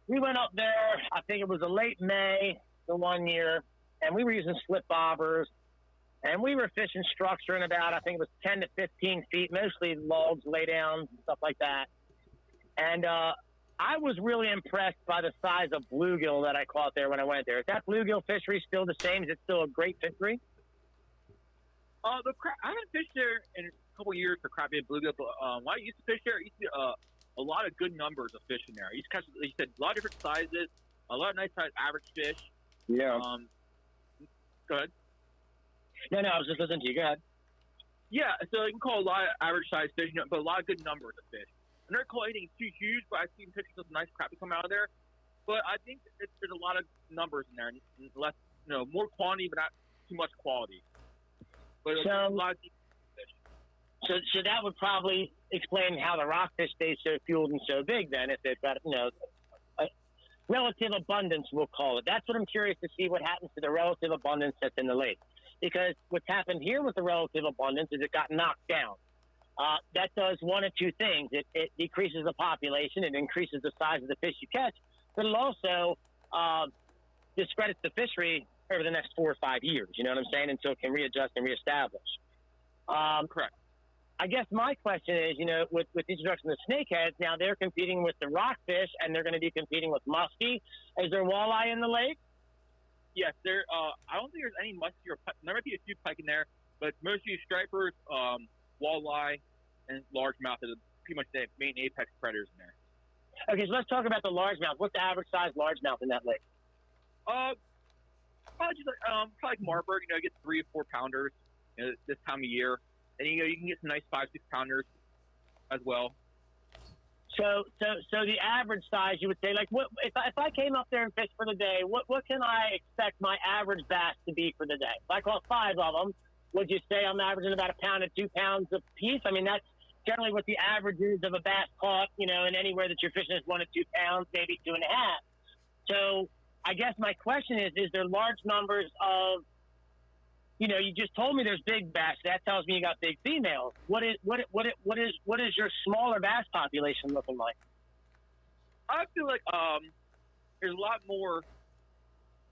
Speaker 3: we went up there. I think it was a late May the one year, and we were using slip bobbers, and we were fishing structure in about, I think it was 10 to 15 feet, mostly logs, laydowns, and stuff like that. And I was really impressed by the size of bluegill that I caught there when I went there. Is that bluegill fishery still the same? Is it still a great fishery?
Speaker 4: I haven't fished there in a couple of years for crappie and bluegill, but when I used to fish there, I used to a lot of good numbers of fish in there. You catch, like you said, a lot of different sizes, a lot of nice sized average fish.
Speaker 3: Yeah.
Speaker 4: Go ahead.
Speaker 3: No, I was just listening to you. Go ahead.
Speaker 4: Yeah, so you can call a lot of average sized fish, but a lot of good numbers of fish. I never call anything too huge, but I've seen pictures of nice crappie come out of there. But I think there's a lot of numbers in there, and less, more quantity, but not too much quality. But a lot of fish.
Speaker 3: So that would probably explain how the rockfish stays so fueled and so big then, if they've got, a relative abundance, we'll call it. That's what I'm curious to see, what happens to the relative abundance that's in the lake. Because what's happened here with the relative abundance is it got knocked down. That does one of two things. It decreases the population, it increases the size of the fish you catch, but it also discredits the fishery over the next 4 or 5 years, you know what I'm saying, until it can readjust and reestablish.
Speaker 4: Correct.
Speaker 3: I guess my question is, with the introduction of the snakeheads, now they're competing with the rockfish, and they're going to be competing with muskie. Is there walleye in the lake?
Speaker 4: Yes, there. I don't think there's any muskie or pike. There might be a few pike in there, but mostly stripers, walleye, and largemouth are pretty much the main apex predators in there.
Speaker 3: Okay, so let's talk about the largemouth. What's the average size largemouth in that lake?
Speaker 4: Probably just probably like Marburg. You get 3 or 4 pounders this time of year. And you can get some nice 5-6 pounders as well.
Speaker 3: So the average size, you would say, like, what if I came up there and fished for the day? What can I expect my average bass to be for the day? If I caught 5 of them, would you say I'm averaging about 1 pound to 2 pounds a piece? I mean, that's generally what the average is of a bass caught, and anywhere that you're fishing is 1 to 2 pounds, maybe 2.5. So I guess my question is there large numbers of, you just told me there's big bass. That tells me you got big females. What is your smaller bass population looking like?
Speaker 4: I feel like there's a lot more,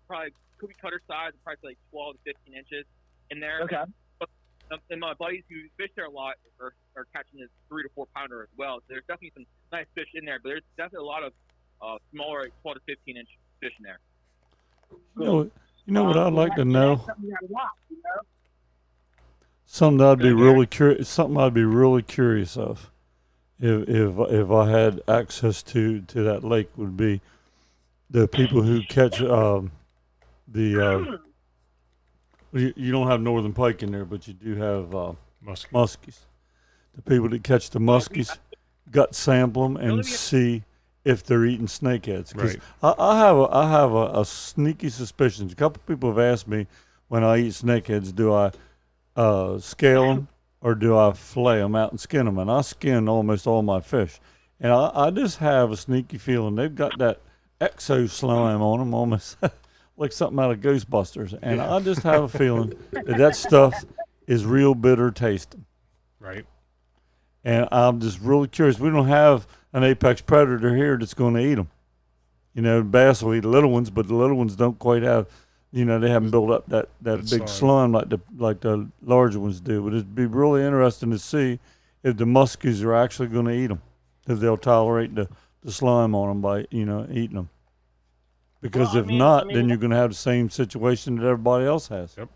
Speaker 4: probably cookie cutter size, probably like 12 to 15 inches in there.
Speaker 3: Okay.
Speaker 4: But, and my buddies who fish there a lot are catching this 3 to 4 pounder as well. So there's definitely some nice fish in there, but there's definitely a lot of smaller, like 12 to 15 inch fish in there.
Speaker 2: You know what I'd like to know? Something I'd be really curious. Something I'd be really curious of, if I had access to that lake, would be the people who catch the You don't have northern pike in there, but you do have
Speaker 1: Muskie.
Speaker 2: muskies. The people that catch the muskies got sample them and see if they're eating snakeheads. Because
Speaker 1: Right.
Speaker 2: I have a sneaky suspicion. A couple people have asked me when I eat snakeheads, do I scale them or do I fillet them out and skin them? And I skin almost all my fish. And I just have a sneaky feeling they've got that exo slime on them, almost like something out of Ghostbusters. And I just have a feeling that stuff is real bitter tasting.
Speaker 1: Right.
Speaker 2: And I'm just really curious. We don't have an apex predator here that's going to eat them. You know, bass will eat the little ones, but the little ones don't quite have, you know, they haven't built up that big slime like the larger ones do. But it'd be really interesting to see if the muskies are actually going to eat them, if they'll tolerate the slime on them by, you know, eating them. Because if not, then you're going to have the same situation that everybody else has.
Speaker 1: Yep.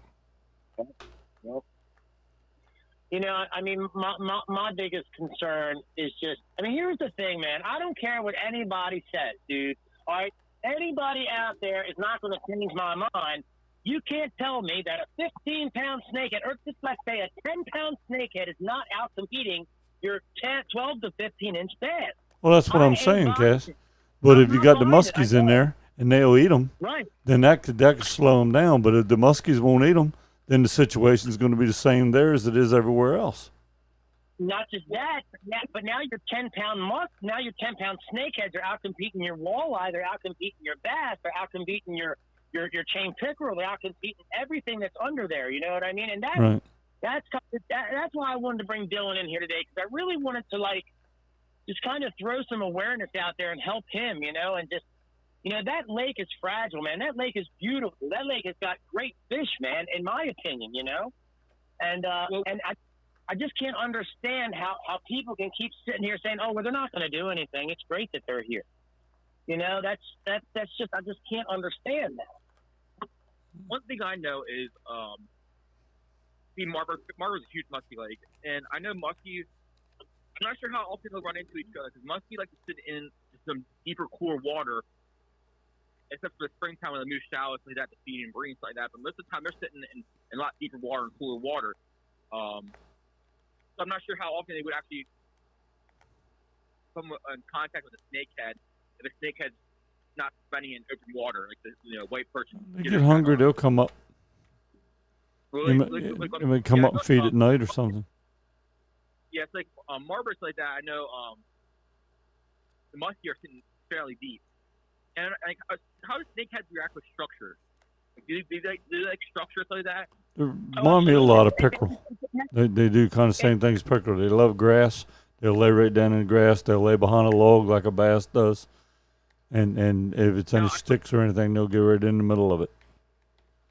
Speaker 3: You know, I mean, my biggest concern is just, I mean, here's the thing, man. I don't care what anybody says, dude. All right? Anybody out there is not going to change my mind. You can't tell me that a 15-pound snakehead, or just let's say a 10-pound snakehead, is not out competing your 12 to 15-inch bass.
Speaker 2: Well, that's what I'm saying, Cass. But if you got the muskies in there and they'll eat them,
Speaker 3: right,
Speaker 2: then that could slow them down. But if the muskies won't eat them, then the situation is going to be the same there as it is everywhere else.
Speaker 3: Not just that, but now your 10-pound now your 10-pound snakeheads are out competing your walleye, they're out competing your bass, they're out competing your chain pickerel, they're out competing everything that's under there. You know what I mean? And that's why I wanted to bring Dylan in here today, because I really wanted to just kind of throw some awareness out there and help him, you know, and just. You know, that lake is fragile, man. That lake is beautiful. That lake has got great fish, man, in my opinion, you know? And I just can't understand how people can keep sitting here saying, oh, well, they're not going to do anything. It's great that they're here. You know, that's just, I just can't understand that.
Speaker 4: One thing I know is, Marbur's a huge muskie lake, and I know muskies, I'm not sure how often they'll run into each other, because muskies like to sit in some deeper, cooler water, except for the springtime when the moose shallows like that to feed and breed like that. But most of the time they're sitting in a lot deeper water and cooler water. So I'm not sure how often they would actually come in contact with a snakehead if a snakehead's not spending in open water, like the white perch.
Speaker 2: They get hungry, they'll come up.
Speaker 4: Really?
Speaker 2: They may come up and feed at night or something.
Speaker 4: Yeah, it's like Marbur's like that. I know the muskie are sitting fairly deep. And how do snakeheads react with structure? Do they like structure like that?
Speaker 2: They remind me a lot of pickerel. They do kind of the same thing as pickerel. They love grass. They'll lay right down in the grass. They'll lay behind a log like a bass does. And if it's any sticks or anything, they'll get right in the middle of it.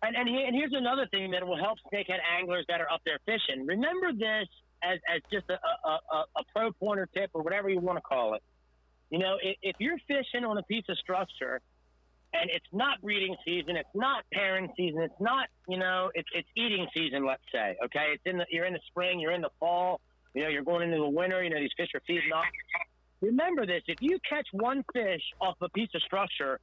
Speaker 3: And here's another thing that will help snakehead anglers that are up there fishing. Remember this as just a pro pointer tip or whatever you want to call it. You know, if you're fishing on a piece of structure and it's not breeding season, it's not pairing season, it's not, you know, it's eating season, let's say, okay? You're in the spring, you're in the fall, you know, you're going into the winter, you know, these fish are feeding off. Remember this, if you catch one fish off a piece of structure,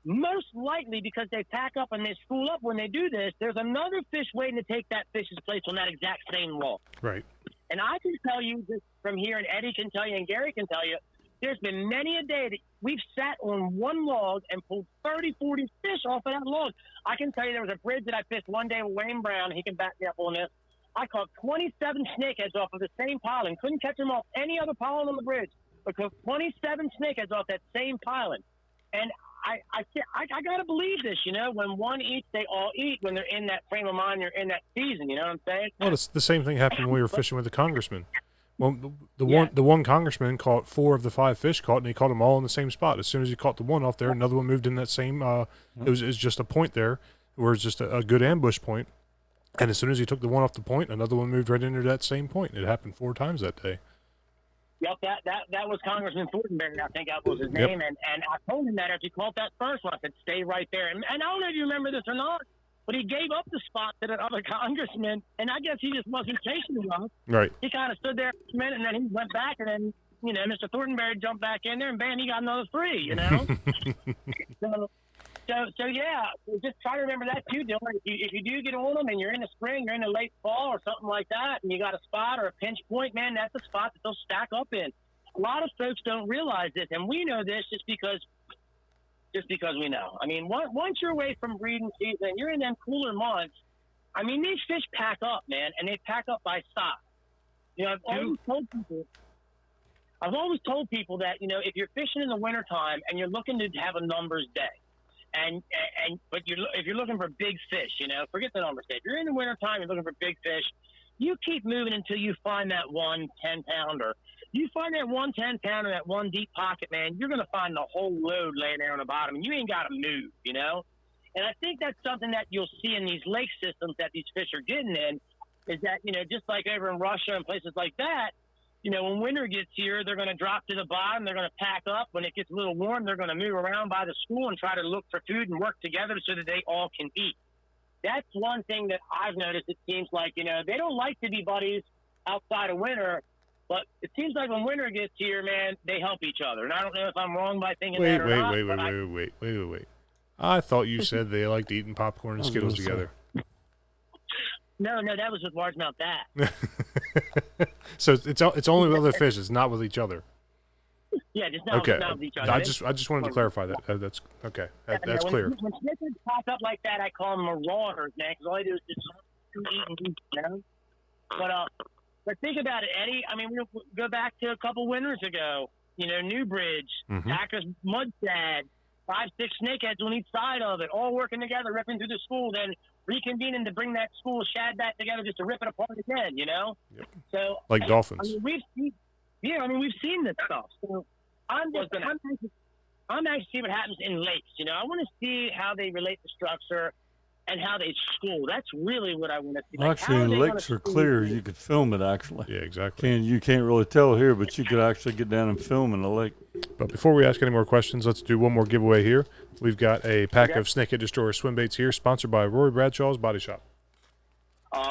Speaker 3: most likely because they pack up and they spool up when they do this, there's another fish waiting to take that fish's place on that exact same log.
Speaker 1: Right.
Speaker 3: And I can tell you this from here, and Eddie can tell you, and Gary can tell you, there's been many a day that we've sat on one log and pulled 30, 40 fish off of that log. I can tell you there was a bridge that I fished one day with Wayne Brown. He can back me up on this. I caught 27 snakeheads off of the same piling. Couldn't catch them off any other piling on the bridge, but caught 27 snakeheads off that same piling. And I got to believe this, you know, when one eats, they all eat when they're in that frame of mind, you're in that season, you know what I'm saying?
Speaker 1: Well, it's the same thing happened when we were fishing with the congressman. Well, the one congressman caught 4 of the 5 fish caught, and he caught them all in the same spot. As soon as he caught the one off there, another one moved in that same. It was just a point there, where it's just a good ambush point. And as soon as he took the one off the point, another one moved right into that same point. It happened 4 times that day.
Speaker 3: Yep, that was Congressman Thornberry, I think that was his name. And I told him that if he caught that first one, I said, stay right there. And I don't know if you remember this or not, but he gave up the spot to that other congressman, and I guess he just wasn't chasing enough.
Speaker 1: Right.
Speaker 3: He kind of stood there for a minute, and then he went back, and then, you know, Mr. Thornberry jumped back in there, and bam, he got another 3, you know? So, So yeah, just try to remember that too, Dylan. If you do get on them and you're in the spring, you're in the late fall or something like that, and you got a spot or a pinch point, man, that's a spot that they'll stack up in. A lot of folks don't realize this, and we know this just because we know. I mean, once you're away from breeding season, you're in them cooler months. I mean, these fish pack up, man, and they pack up by size. You know, I've always told people that, you know, if you're fishing in the wintertime and you're looking to have a numbers day, but if you're looking for big fish, you know, forget the numbers day. If you're in the wintertime, you're looking for big fish, you keep moving until you find that 1 10-pounder. You find that 1 10-pounder, that one deep pocket, man, you're going to find the whole load laying there on the bottom, and you ain't got to move, you know? And I think that's something that you'll see in these lake systems that these fish are getting in, is that, you know, just like over in Russia and places like that, you know, when winter gets here, they're going to drop to the bottom. They're going to pack up. When it gets a little warm, they're going to move around by the school and try to look for food and work together so that they all can eat. That's one thing that I've noticed. It seems like, you know, they don't like to be buddies outside of winter, but it seems like when winter gets here, man, they help each other. And I don't know if I'm wrong by thinking that or not.
Speaker 1: Wait. I thought you said they liked eating popcorn and Skittles together.
Speaker 3: No, that was with largemouth bass.
Speaker 1: So it's only with other fish. It's not with each other.
Speaker 3: Yeah, just not with each other.
Speaker 1: I just wanted to clarify that. That's okay. That's clear.
Speaker 3: When snippets pop up like that, I call them marauders, man, because all I do is just eat and eat, you know? But think about it, Eddie. I mean, we'll go back to a couple winters ago. You know, Newbridge, Packers, Mudstad, 5-6 snakeheads on each side of it, all working together, ripping through the school, then reconvening to bring that school shad back together just to rip it apart again, you know?
Speaker 1: Yep.
Speaker 3: So
Speaker 1: like dolphins.
Speaker 3: I mean, we've seen this stuff. So I'm anxious to see what happens in lakes, you know? I want to see how they relate to structure and how they school. That's really what I want to see. Like,
Speaker 2: actually, lakes are clear. You could film it, actually.
Speaker 1: Yeah, exactly.
Speaker 2: You can't really tell here, but you could actually get down and film in the lake.
Speaker 1: But before we ask any more questions, let's do one more giveaway here. We've got a pack of Snakehead Destroyer swim baits here, sponsored by Roy Bradshaw's Body Shop.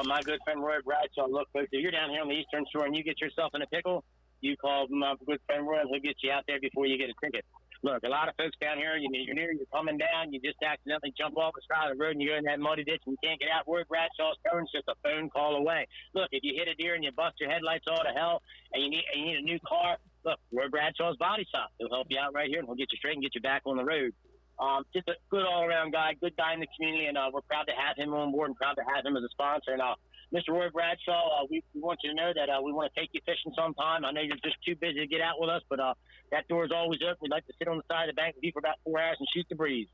Speaker 3: My good friend Roy Bradshaw. Look, folks, if you're down here on the Eastern Shore and you get yourself in a pickle, you call my good friend Roy, and he'll get you out there before you get a ticket. Look, a lot of folks down here, you're coming down, you just accidentally jump off the side of the road and you go in that muddy ditch and you can't get out. Roy Bradshaw's towing's just a phone call away. Look, if you hit a deer and you bust your headlights all to hell and you need a new car, look, Roy Bradshaw's Body Shop. He'll help you out right here and he'll get you straight and get you back on the road. Just a good all-around guy, good guy in the community, and we're proud to have him on board and proud to have him as a sponsor. And Mr. Roy Bradshaw, we want you to know that we want to take you fishing sometime. I know you're just too busy to get out with us, but that door is always open. We'd like to sit on the side of the bank with you for about 4 hours and shoot the breeze.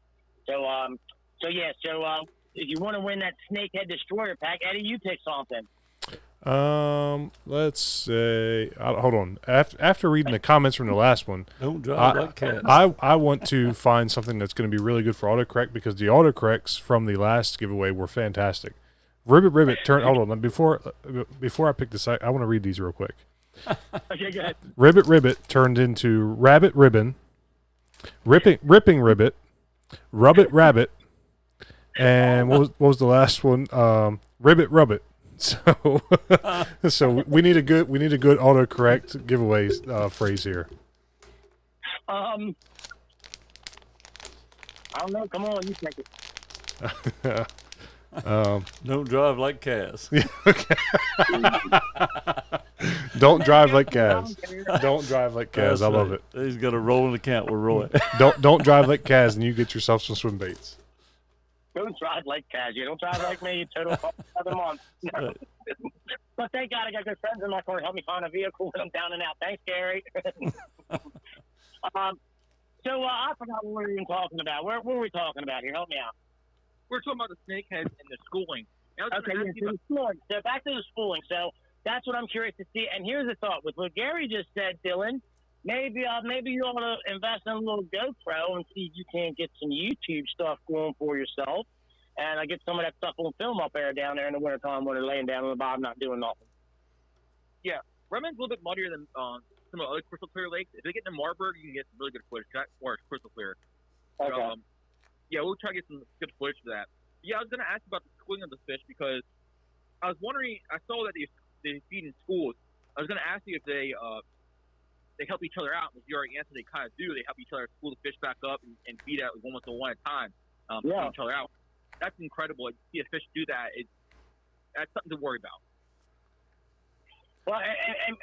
Speaker 3: So if you want to win that Snakehead Destroyer pack, Eddie, you pick something.
Speaker 1: Let's say, hold on. After reading the comments from the last one,
Speaker 2: don't drive like cats.
Speaker 1: I want to find something that's going to be really good for autocorrect, because the autocorrects from the last giveaway were fantastic. Ribbit turned. Hold on. Before I pick this, I want to read these real quick.
Speaker 3: Okay, go ahead.
Speaker 1: Ribbit turned into Rabbit Ribbon, Ripping Ribbit, Rubbit Rabbit, and what was the last one? Ribbit Rubbit. So we need a good autocorrect giveaway phrase here.
Speaker 3: I don't know. Come on, you take it.
Speaker 2: Don't drive like Kaz.
Speaker 1: Yeah, okay. Don't drive like Kaz. Don't drive like Kaz. I love it.
Speaker 2: He's got a rolling account with Roy.
Speaker 1: Don't drive like Kaz, and you get yourself some swim baits.
Speaker 3: Don't drive like Kaz. You don't drive like me. You total another month. No. But thank God I got good friends in my corner to help me find a vehicle when I'm down and out. Thanks, Gary. So I forgot what we were even talking about. What were we talking about here? Help me out.
Speaker 4: We're talking about the snakeheads and the schooling.
Speaker 3: Okay, so back to the schooling. So that's what I'm curious to see. And here's the thought. With what Gary just said, Dylan, maybe you ought to invest in a little GoPro and see if you can get some YouTube stuff going for yourself. And I get some of that stuff on film up there down there in the wintertime when they're laying down on the bottom not doing nothing.
Speaker 4: Yeah, Redmond's a little bit muddier than some of the other crystal clear lakes. If they get into Marburg, you can get some really good footage. Or it's crystal clear.
Speaker 3: Okay.
Speaker 4: So, yeah, we'll try to get some good footage for that. Yeah, I was going to ask about the schooling of the fish because I was wondering, I saw that they feed in schools. I was going to ask you if they help each other out. As you already answered, they kind of do. They help each other school the fish back up and feed out one at a time.
Speaker 3: Yeah.
Speaker 4: each other out. That's incredible. Like, to see a fish do that, that's something to worry about.
Speaker 3: Well,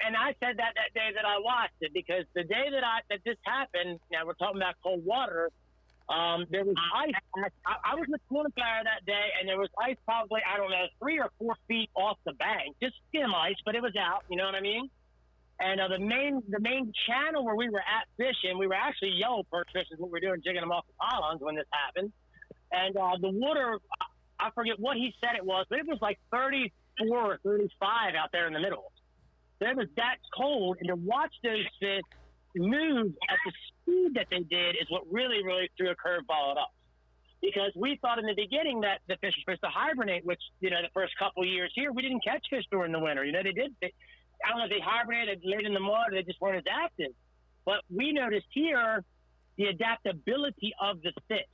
Speaker 3: and I said that day that I watched it, because the day that this happened, now we're talking about cold water, there was ice. I was with Corn Fire that day, and there was ice probably, I don't know, 3 or 4 feet off the bank, just skim ice, but it was out. You know what I mean? And the main channel where we were at fishing, we were actually yellow perch fishing, what we were doing, jigging them off the pylons when this happened. And the water, I forget what he said it was, but it was like 34 or 35 out there in the middle. So it was that cold, and to watch those fish move at the speed that they did is what really, really threw a curveball at us. Because we thought in the beginning that the fish were supposed to hibernate, which, the first couple of years here, we didn't catch fish during the winter. They did. I don't know if they hibernated, laid in the mud, or they just weren't as active. But we noticed here the adaptability of the fish.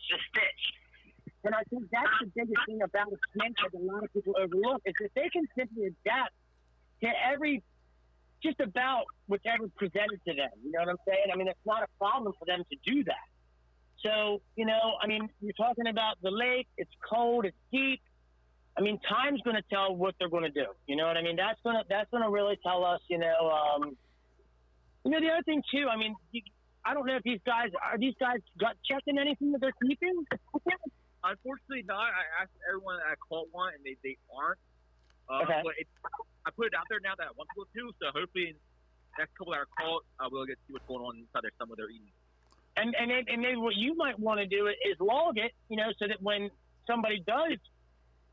Speaker 3: And I think that's the biggest thing about a snake that a lot of people overlook, is that they can simply adapt to just about whichever presented to them. You know what I'm saying? I mean, it's not a problem for them to do that. So, you're talking about the lake, it's cold, it's deep. I mean, time's going to tell what they're going to do. You know what I mean? That's going to really tell us, the other thing too, I mean, I don't know if these guys gut checking anything that they're keeping?
Speaker 4: Unfortunately not. I asked everyone that I caught one, and they aren't.
Speaker 3: Okay.
Speaker 4: But I put it out there now that I want to go to, so hopefully next couple that are caught, I will get to see what's going on inside their stomach they're eating.
Speaker 3: And maybe what you might want to do is log it, so that when somebody does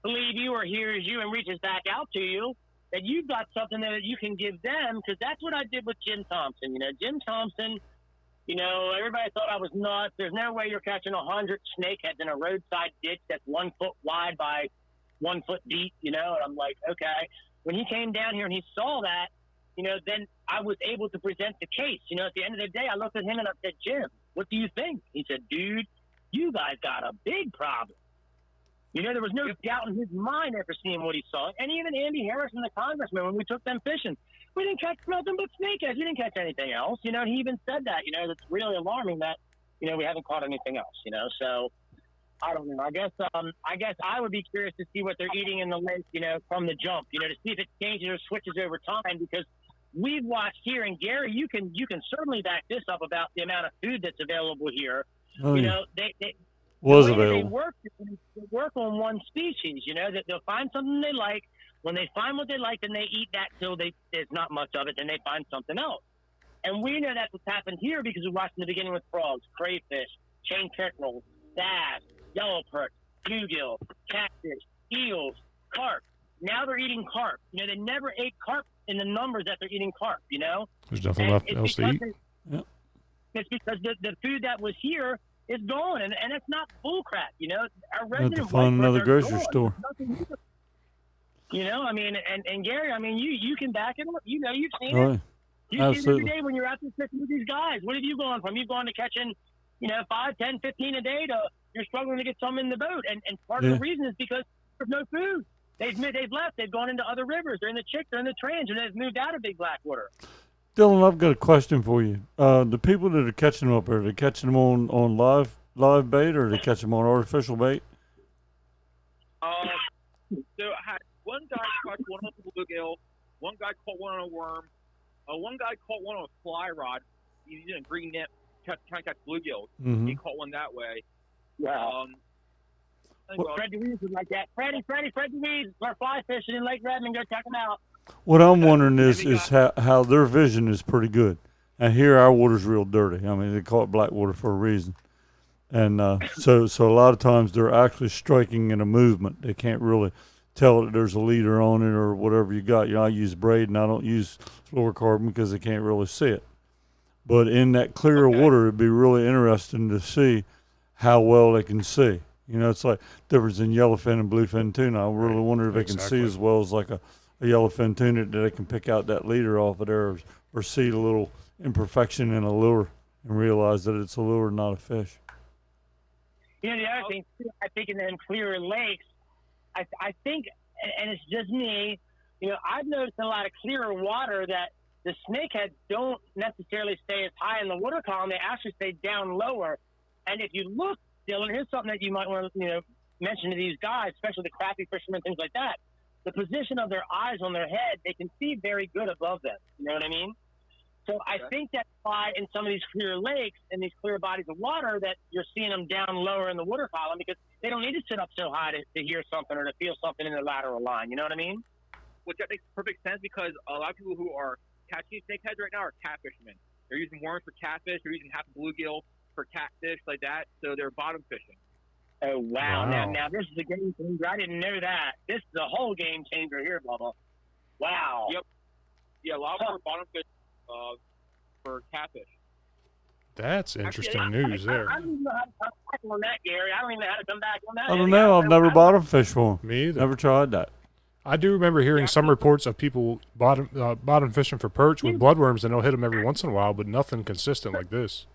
Speaker 3: believe you or hears you and reaches back out to you, that you've got something that you can give them, because that's what I did with Jim Thompson. Jim Thompson, everybody thought I was nuts. There's no way you're catching 100 snakeheads in a roadside ditch that's 1 foot wide by 1 foot deep, and I'm like, okay. When he came down here and he saw that, then I was able to present the case. At the end of the day, I looked at him and I said, Jim, what do you think? He said, dude, you guys got a big problem. There was no doubt in his mind after seeing what he saw. And even Andy Harrison, the congressman, when we took them fishing, we didn't catch nothing but snakeheads. We didn't catch anything else. He even said that, it's really alarming that, we haven't caught anything else, So I don't know. I guess I would be curious to see what they're eating in the lake, from the jump, to see if it changes or switches over time, because we've watched here, and Gary, you can certainly back this up about the amount of food that's available here.
Speaker 2: Oh, yeah.
Speaker 3: They
Speaker 2: available.
Speaker 3: They work on one species, that they'll find something they like. When they find what they like, then they eat that till there's not much of it, then they find something else. And we know that's what's happened here, because we watched in the beginning with frogs, crayfish, chain pickerel, bass, yellow perch, bluegill, catfish, eels, carp. Now they're eating carp. They never ate carp in the numbers that they're eating carp,
Speaker 1: There's nothing left else to eat.
Speaker 3: It's because the food that was here is gone, and it's not bull crap, Our
Speaker 2: Have
Speaker 3: resident
Speaker 2: to find another grocery
Speaker 3: gone.
Speaker 2: store.
Speaker 3: I mean, and Gary, I mean, you can back it up. You've seen
Speaker 2: Oh,
Speaker 3: it. You see it every day when you're out there fishing with these guys. What have you gone from? You've gone to catching, 5, 10, 15 a day to you're struggling to get some in the boat. And part of the reason is because there's no food. They've left. They've gone into other rivers. They're in the Chick. They're in the Trans, and they've moved out of Big Blackwater.
Speaker 2: Dylan, I've got a question for you. The people that are catching them up, are they catching them on live bait, or are they catching them on artificial bait?
Speaker 4: So I had one guy caught one on a bluegill, one guy caught one on a worm, one guy caught one on a fly rod. He's using a green net trying to catch bluegills.
Speaker 2: Mm-hmm.
Speaker 4: He caught one that way.
Speaker 3: Yeah. Freddie Reeves was like that. Freddie Reeves, our fly fishing in Lake Redmond. Go check them out.
Speaker 2: What I'm wondering is how their vision is pretty good. And here our water's real dirty. I mean, they call it Blackwater for a reason. And so a lot of times they're actually striking in a movement. They can't really tell that there's a leader on it or whatever you got. I use braid and I don't use fluorocarbon because they can't really see it. But in that clear water, it'd be really interesting to see how well they can see. It's like difference in yellowfin and bluefin tuna. I really wonder if they can see as well as like a yellowfin tuna, that they can pick out that leader off of there, or see the little imperfection in a lure and realize that it's a lure, not a fish.
Speaker 3: The other thing, too, I think in them clearer lakes, I think, and it's just me, I've noticed in a lot of clearer water that the snakeheads don't necessarily stay as high in the water column. They actually stay down lower. And if you look Dylan, here's something that you might want to, mention to these guys, especially the crappie fishermen, things like that. The position of their eyes on their head, they can see very good above them. You know what I mean? So I think that's why in some of these clear lakes and these clear bodies of water that you're seeing them down lower in the water column, because they don't need to sit up so high to hear something or to feel something in their lateral line. You know what I mean?
Speaker 4: Which that makes perfect sense because a lot of people who are catching snakeheads right now are catfishermen. They're using worms for catfish. They're using half a bluegill for catfish, like that. So they're bottom fishing.
Speaker 3: Oh, wow.
Speaker 1: Wow.
Speaker 3: Now this is a game changer. I didn't know that. This is a whole game changer here, Bubba. Wow.
Speaker 4: Yep. Yeah, a lot of them are bottom fish for catfish.
Speaker 1: That's interesting news there.
Speaker 3: I don't even know how to come back on that, Gary. I don't even know how to come back on that.
Speaker 2: I don't know. I've never bottom fished for them.
Speaker 1: Me either.
Speaker 2: Never tried that.
Speaker 1: I do remember hearing some reports of people bottom fishing for perch with bloodworms, and they'll hit them every once in a while, but nothing consistent like this.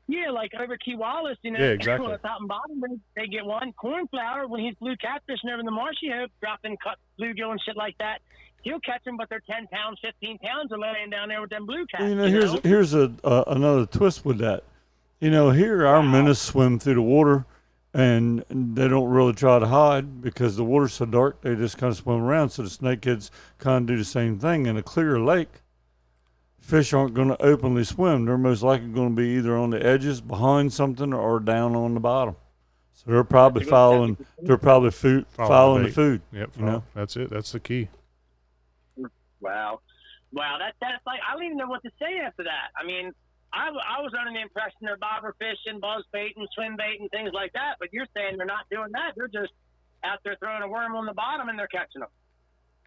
Speaker 3: Yeah, like over Key Wallace,
Speaker 1: Yeah, exactly.
Speaker 3: On the top and bottom, they get one. Cornflower, when he's blue catfishing over in the Marshy Hope, dropping cut bluegill and shit like that, he'll catch them, but they're 10 pounds, 15 pounds are laying down there with them blue cats.
Speaker 2: Here's another twist with that. Here our minnows swim through the water, and they don't really try to hide because the water's so dark. They just kind of swim around. So the snakeheads kind of do the same thing. In a clear lake, fish aren't going to openly swim. They're most likely going to be either on the edges, behind something, or down on the bottom. So they're probably following the food.
Speaker 1: Yep,
Speaker 2: you
Speaker 1: that's it. That's the key.
Speaker 3: Wow, that's like, I don't even know what to say after that. I mean, I was under the impression they're bobber fishing, buzz baiting, swim baiting, things like that. But you're saying they're not doing that. They're just out there throwing a worm on the bottom and they're catching them.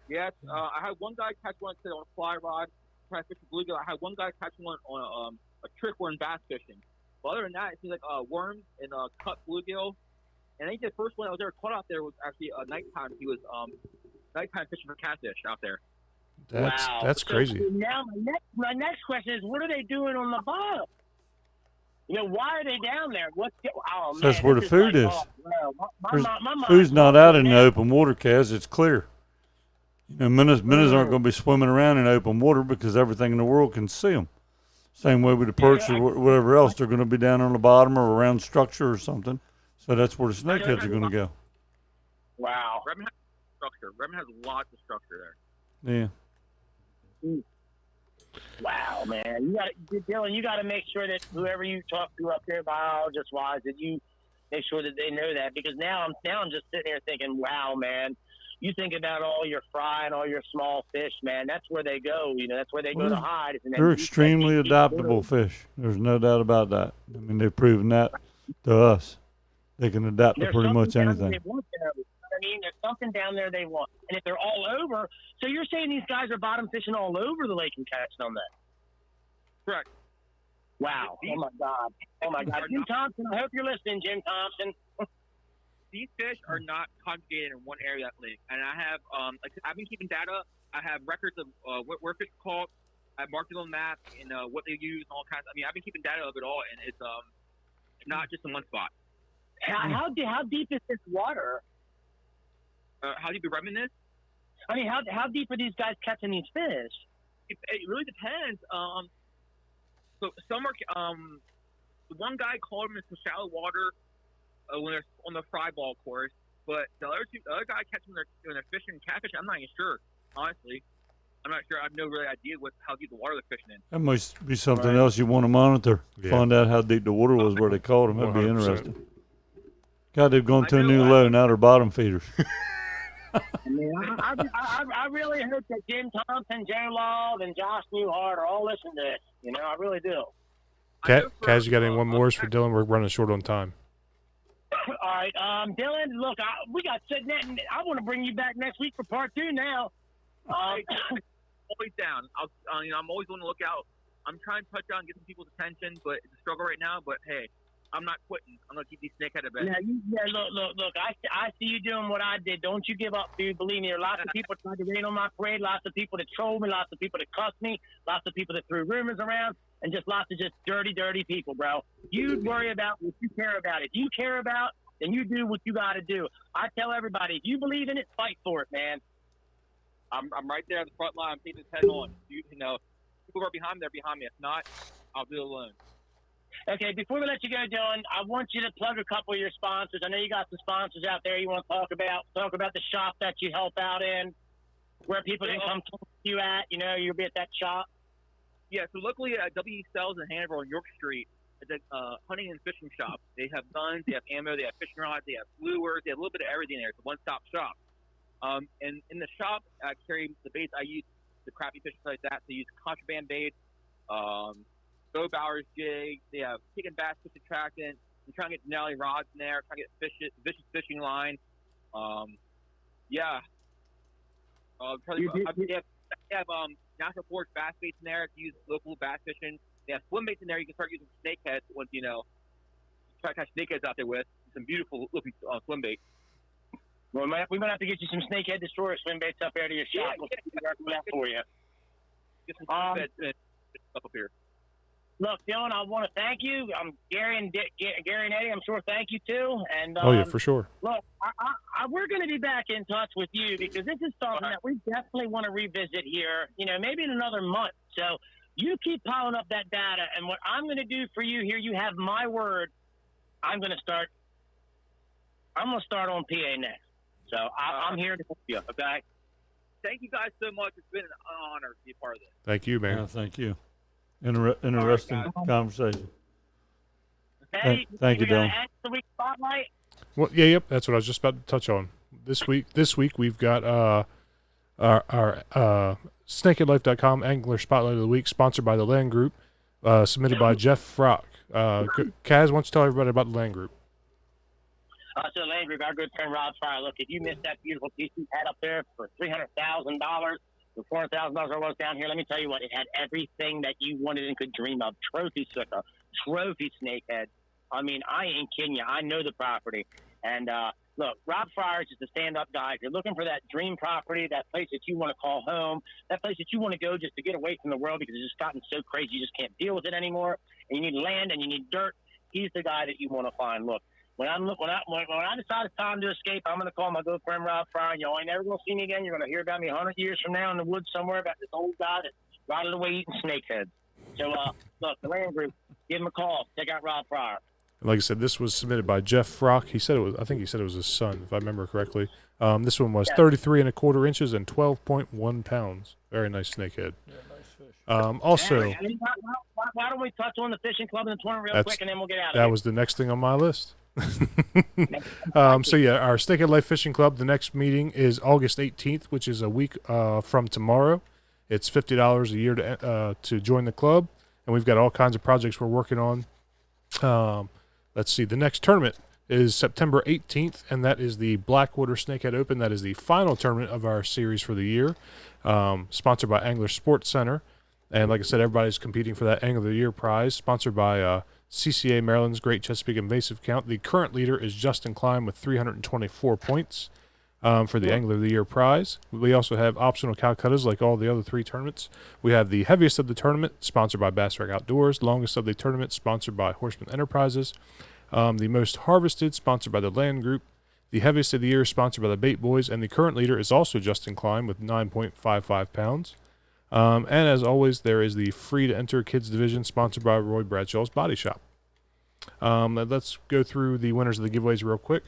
Speaker 4: Yes, I had one guy catch one today on a fly rod. Trying to fish a bluegill. I had one guy catch one on a trick worm bass fishing. But other than that, it seems like worms and cut bluegill. And I think the first one I was ever caught out there was actually nighttime. He was nighttime fishing for catfish out there.
Speaker 1: That's crazy.
Speaker 3: So now my next question is, what are they doing on the bottom? Why are they down there?
Speaker 2: That's where the food is.
Speaker 3: My
Speaker 2: food's not out in the open water, Kaz. It's clear. Minnows aren't going to be swimming around in open water because everything in the world can see them. Same way with the perch or whatever else. They're going to be down on the bottom or around structure or something. So that's where the snakeheads are going to go.
Speaker 3: Wow.
Speaker 4: Redmond has structure. Redmond has lots of structure there.
Speaker 2: Yeah.
Speaker 3: Wow, man. Dylan, you got to make sure that whoever you talk to up there, biologist-wise, that you make sure that they know that. Because now I'm just sitting here thinking, wow, man. You think about all your fry and all your small fish, man. That's where they go. That's where they go to hide.
Speaker 2: They're extremely adaptable fish. There's no doubt about that. I mean, they've proven that to us. They can adapt to pretty much anything.
Speaker 3: There's something down there they want. And if they're all over, so you're saying these guys are bottom fishing all over the lake and catching on that?
Speaker 4: Correct.
Speaker 3: Wow. Oh, my God. Jim Thompson, I hope you're listening, Jim Thompson.
Speaker 4: These fish are not congregated in one area of that lake, and I have I've been keeping data. I have records of where fish are caught. I've marked it on the map and what they use and all kinds. I've been keeping data of it all, and it's not just in one spot.
Speaker 3: How deep is this water?
Speaker 4: How deep is Redmond is?
Speaker 3: I mean, how deep are these guys catching these fish?
Speaker 4: It really depends. So some are the one guy called them into shallow water. When they're on the fry ball course, but the other guy catching when they're fishing catfish, I'm not even sure. Honestly, I'm not sure. I have no really idea how deep the water they're fishing in.
Speaker 2: That must be something else you want to monitor. Yeah. Find out how deep the water was where they caught them. That'd be interesting. God, they've gone to a new low. Now they're bottom feeders.
Speaker 3: I really hope that Jim Thompson, Joe Love, and Josh Newhart are all listening to this. I really do.
Speaker 1: Kaz, you got any one more for Dylan? We're running short on time.
Speaker 3: All right, Dylan. Look, we got sitting there, and I want to bring you back next week for part 2. Now,
Speaker 4: always down. I'm always on the lookout. I'm trying to touch out and get some people's attention, but it's a struggle right now. But hey, I'm not quitting. I'm gonna keep these snakehead at bay.
Speaker 3: Look. I see you doing what I did. Don't you give up, dude. Believe me, there are lots of people trying to rain on my parade. Lots of people that troll me. Lots of people that cuss me. Lots of people that threw rumors around. And just lots of just dirty people, bro. You worry about what you care about. If you care about, then you do what you got to do. I tell everybody, if you believe in it, fight for it, man.
Speaker 4: I'm right there at the front line. I'm taking this head on. People are behind me. They're behind me. If not, I'll do it alone.
Speaker 3: Okay, before we let you go, Dylan, I want you to plug a couple of your sponsors. I know you got some sponsors out there you want to talk about. Talk about the shop that you help out in, where people can come to you at. You know, you'll be at that shop.
Speaker 4: Yeah, so luckily at W Sells in Hanover on York Street, it's a hunting and fishing shop. They have guns, they have ammo, they have fishing rods, they have lures, they have a little bit of everything there. It's a one-stop shop. And in the shop, I carry the baits I use, the crappie fishing like that. They use contraband baits, Bo Bowers jigs. They have chicken bass fish attractant. I'm trying to get Denali rods in there. Trying to get vicious fishing line. Yeah. They have natural forage bass baits in there to use local bass fishing. They have swim baits in there. You can start using snakeheads once try to catch snakeheads out there with some beautiful looking swim baits.
Speaker 3: Well, we might have to get you some snakehead destroyer swim baits up there to your shop. We'll do that for you.
Speaker 4: Get some snakeheads up here.
Speaker 3: Look, Dylan, I want to thank you. Gary and Eddie, I'm sure thank you too. And
Speaker 1: Oh yeah, for sure.
Speaker 3: Look, we're going to be back in touch with you because this is something that we definitely want to revisit here. You know, maybe in another month. So you keep piling up that data, and what I'm going to do for you here, you have my word. I'm going to start on PA next. So I'm here to help you. Okay.
Speaker 4: Thank you guys so much. It's been an honor to be a part of this.
Speaker 1: Thank you, man.
Speaker 2: Yeah, thank you. Interesting conversation.
Speaker 3: Hey,
Speaker 2: Thank you, Dylan.
Speaker 3: The week spotlight.
Speaker 1: Well, yep. That's what I was just about to touch on. This week we've got our snakeheadlife.com Angler Spotlight of the Week, sponsored by the Land Group, submitted by Jeff Frock. Kaz, why don't you tell everybody about the Land Group?
Speaker 3: So the Land Group, our good friend Rob Fryer. Look, if you missed that beautiful piece we had up there for $300,000, the $400,000 I was down here, let me tell you what, it had everything that you wanted and could dream of. Trophy sucker, trophy snakehead. I mean, I ain't kidding you. I know the property. And look, Rob Fryer is just a stand-up guy. If you're looking for that dream property, that place that you want to call home, that place that you want to go just to get away from the world because it's just gotten so crazy you just can't deal with it anymore, and you need land and you need dirt, he's the guy that you want to find. Look, when I decide it's time to escape, I'm going to call my good friend Rob Fryer. Y'all ain't never going to see me again. You're going to hear about me 100 years from now in the woods somewhere about this old guy that rotted away eating snakeheads. So, look, the Land Group, give him a call. Check out Rob Fryer.
Speaker 1: Like I said, this was submitted by Jeff Frock. I think he said it was his son, if I remember correctly. This one was 33 1/4 inches and 12.1 pounds. Very nice snakehead. Yeah, nice fish. Also,
Speaker 3: why don't we touch on the fishing club and the tournament real quick, and then we'll get out of here.
Speaker 1: That was the next thing on my list. So yeah, our Snakehead Life Fishing Club, the next meeting is August 18th, which is a week from tomorrow. It's $50 a year to join the club, and we've got all kinds of projects we're working on. Let's see, the next tournament is September 18th, and that is the Blackwater Snakehead Open. That is the final tournament of our series for the year, sponsored by Angler Sports Center. And like I said, everybody's competing for that Angler of the Year prize, sponsored by CCA Maryland's Great Chesapeake Invasive Count. The current leader is Justin Klein with 324 points for the Angler of the Year prize. We also have optional Calcuttas like all the other three tournaments. We have the heaviest of the tournament, sponsored by Bassrack Outdoors. Longest of the tournament, sponsored by Horseman Enterprises. The most harvested, sponsored by the Land Group. The heaviest of the year, sponsored by the Bait Boyz. And the current leader is also Justin Klein with 9.55 pounds. And as always, there is the free-to-enter kids division, sponsored by Roy Bradshaw's Body Shop. Let's go through the winners of the giveaways real quick.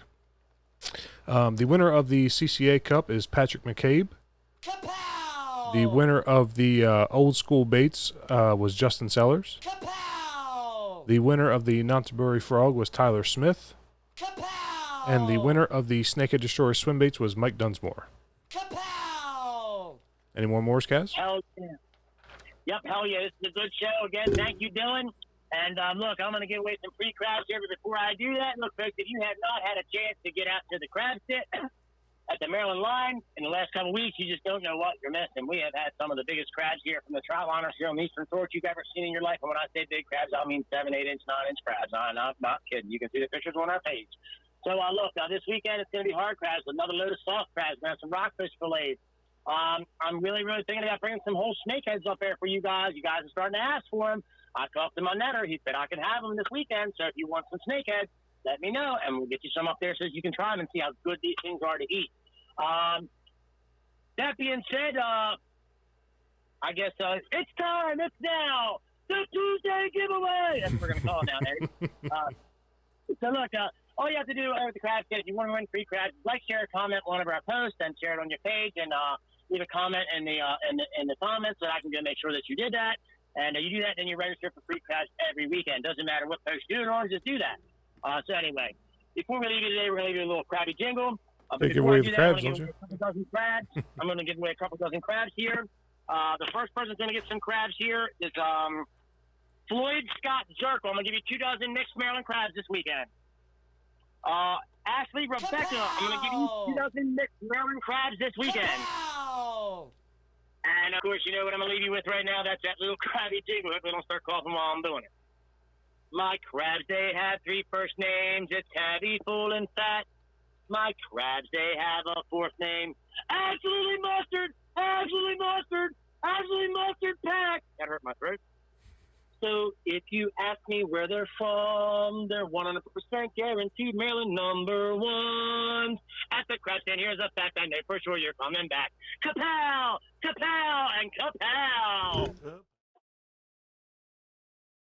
Speaker 1: The winner of the CCA Cup is Patrick McCabe. Kapow! The winner of the Old School Baits was Justin Sellers. Kapow! The winner of the Nonthaburi Frog was Tyler Smith. Kapow! And the winner of the Snakehead Destroyer Swim Baits was Mike Dunsmore. Kapow! Any more Kaz?
Speaker 3: Hell yeah. Yep, hell yeah. This is a good show. Again, thank you, Dylan. And look, I'm going to give away some free crabs here, but before I do that, look, folks, if you have not had a chance to get out to the crab sit at the Maryland line in the last couple of weeks, you just don't know what you're missing. We have had some of the biggest crabs here from the trout liners here on the Eastern Shore you've ever seen in your life. And when I say big crabs, I mean 7, 8 inch, 9 inch crabs. I'm not kidding. You can see the pictures on our page. So look, this weekend it's going to be hard crabs, another load of soft crabs, man, some rockfish fillets. I'm really thinking about bringing some whole snakeheads up there for you guys. You guys are starting to ask for them. I talked to my netter. He said I can have them this weekend. So if you want some snakeheads, let me know, and we'll get you some up there so you can try them and see how good these things are to eat. That being said, I guess it's time. It's now the Tuesday giveaway. That's what we're going to call it nowadays. So look, all you have to do with the crabs kit, if you want to win free crabs, like, share, comment one of our posts, and share it on your page, and leave a comment in the comments so that I can go make sure that you did that. And you do that, then you register for free crabs every weekend. Doesn't matter what post you do it on, just do that. So anyway, before we leave you today, we're going to leave you a little crabby jingle.
Speaker 1: Take away the crabs, don't you?
Speaker 3: I'm going to give away a couple dozen crabs here. The first person's going to get some crabs here is Floyd Scott Jerk. I'm going to give you 2 dozen mixed Maryland crabs this weekend. Ashley Rebecca, I'm going to give you 2 dozen mixed Maryland crabs this weekend. And of course, you know what I'm going to leave you with right now? That's that little crabby jingle. Hopefully, don't start coughing while I'm doing it. My crabs, they have 3 first names. It's heavy, full, and fat. My crabs, they have a 4th name. Absolutely mustard! Absolutely mustard! Absolutely mustard pack! That hurt my throat. So if you ask me where they're from, they're 100% guaranteed Maryland #1. At the crab stand, here's a fact I know for sure you're coming back. Kapow! Kapow! And kapow!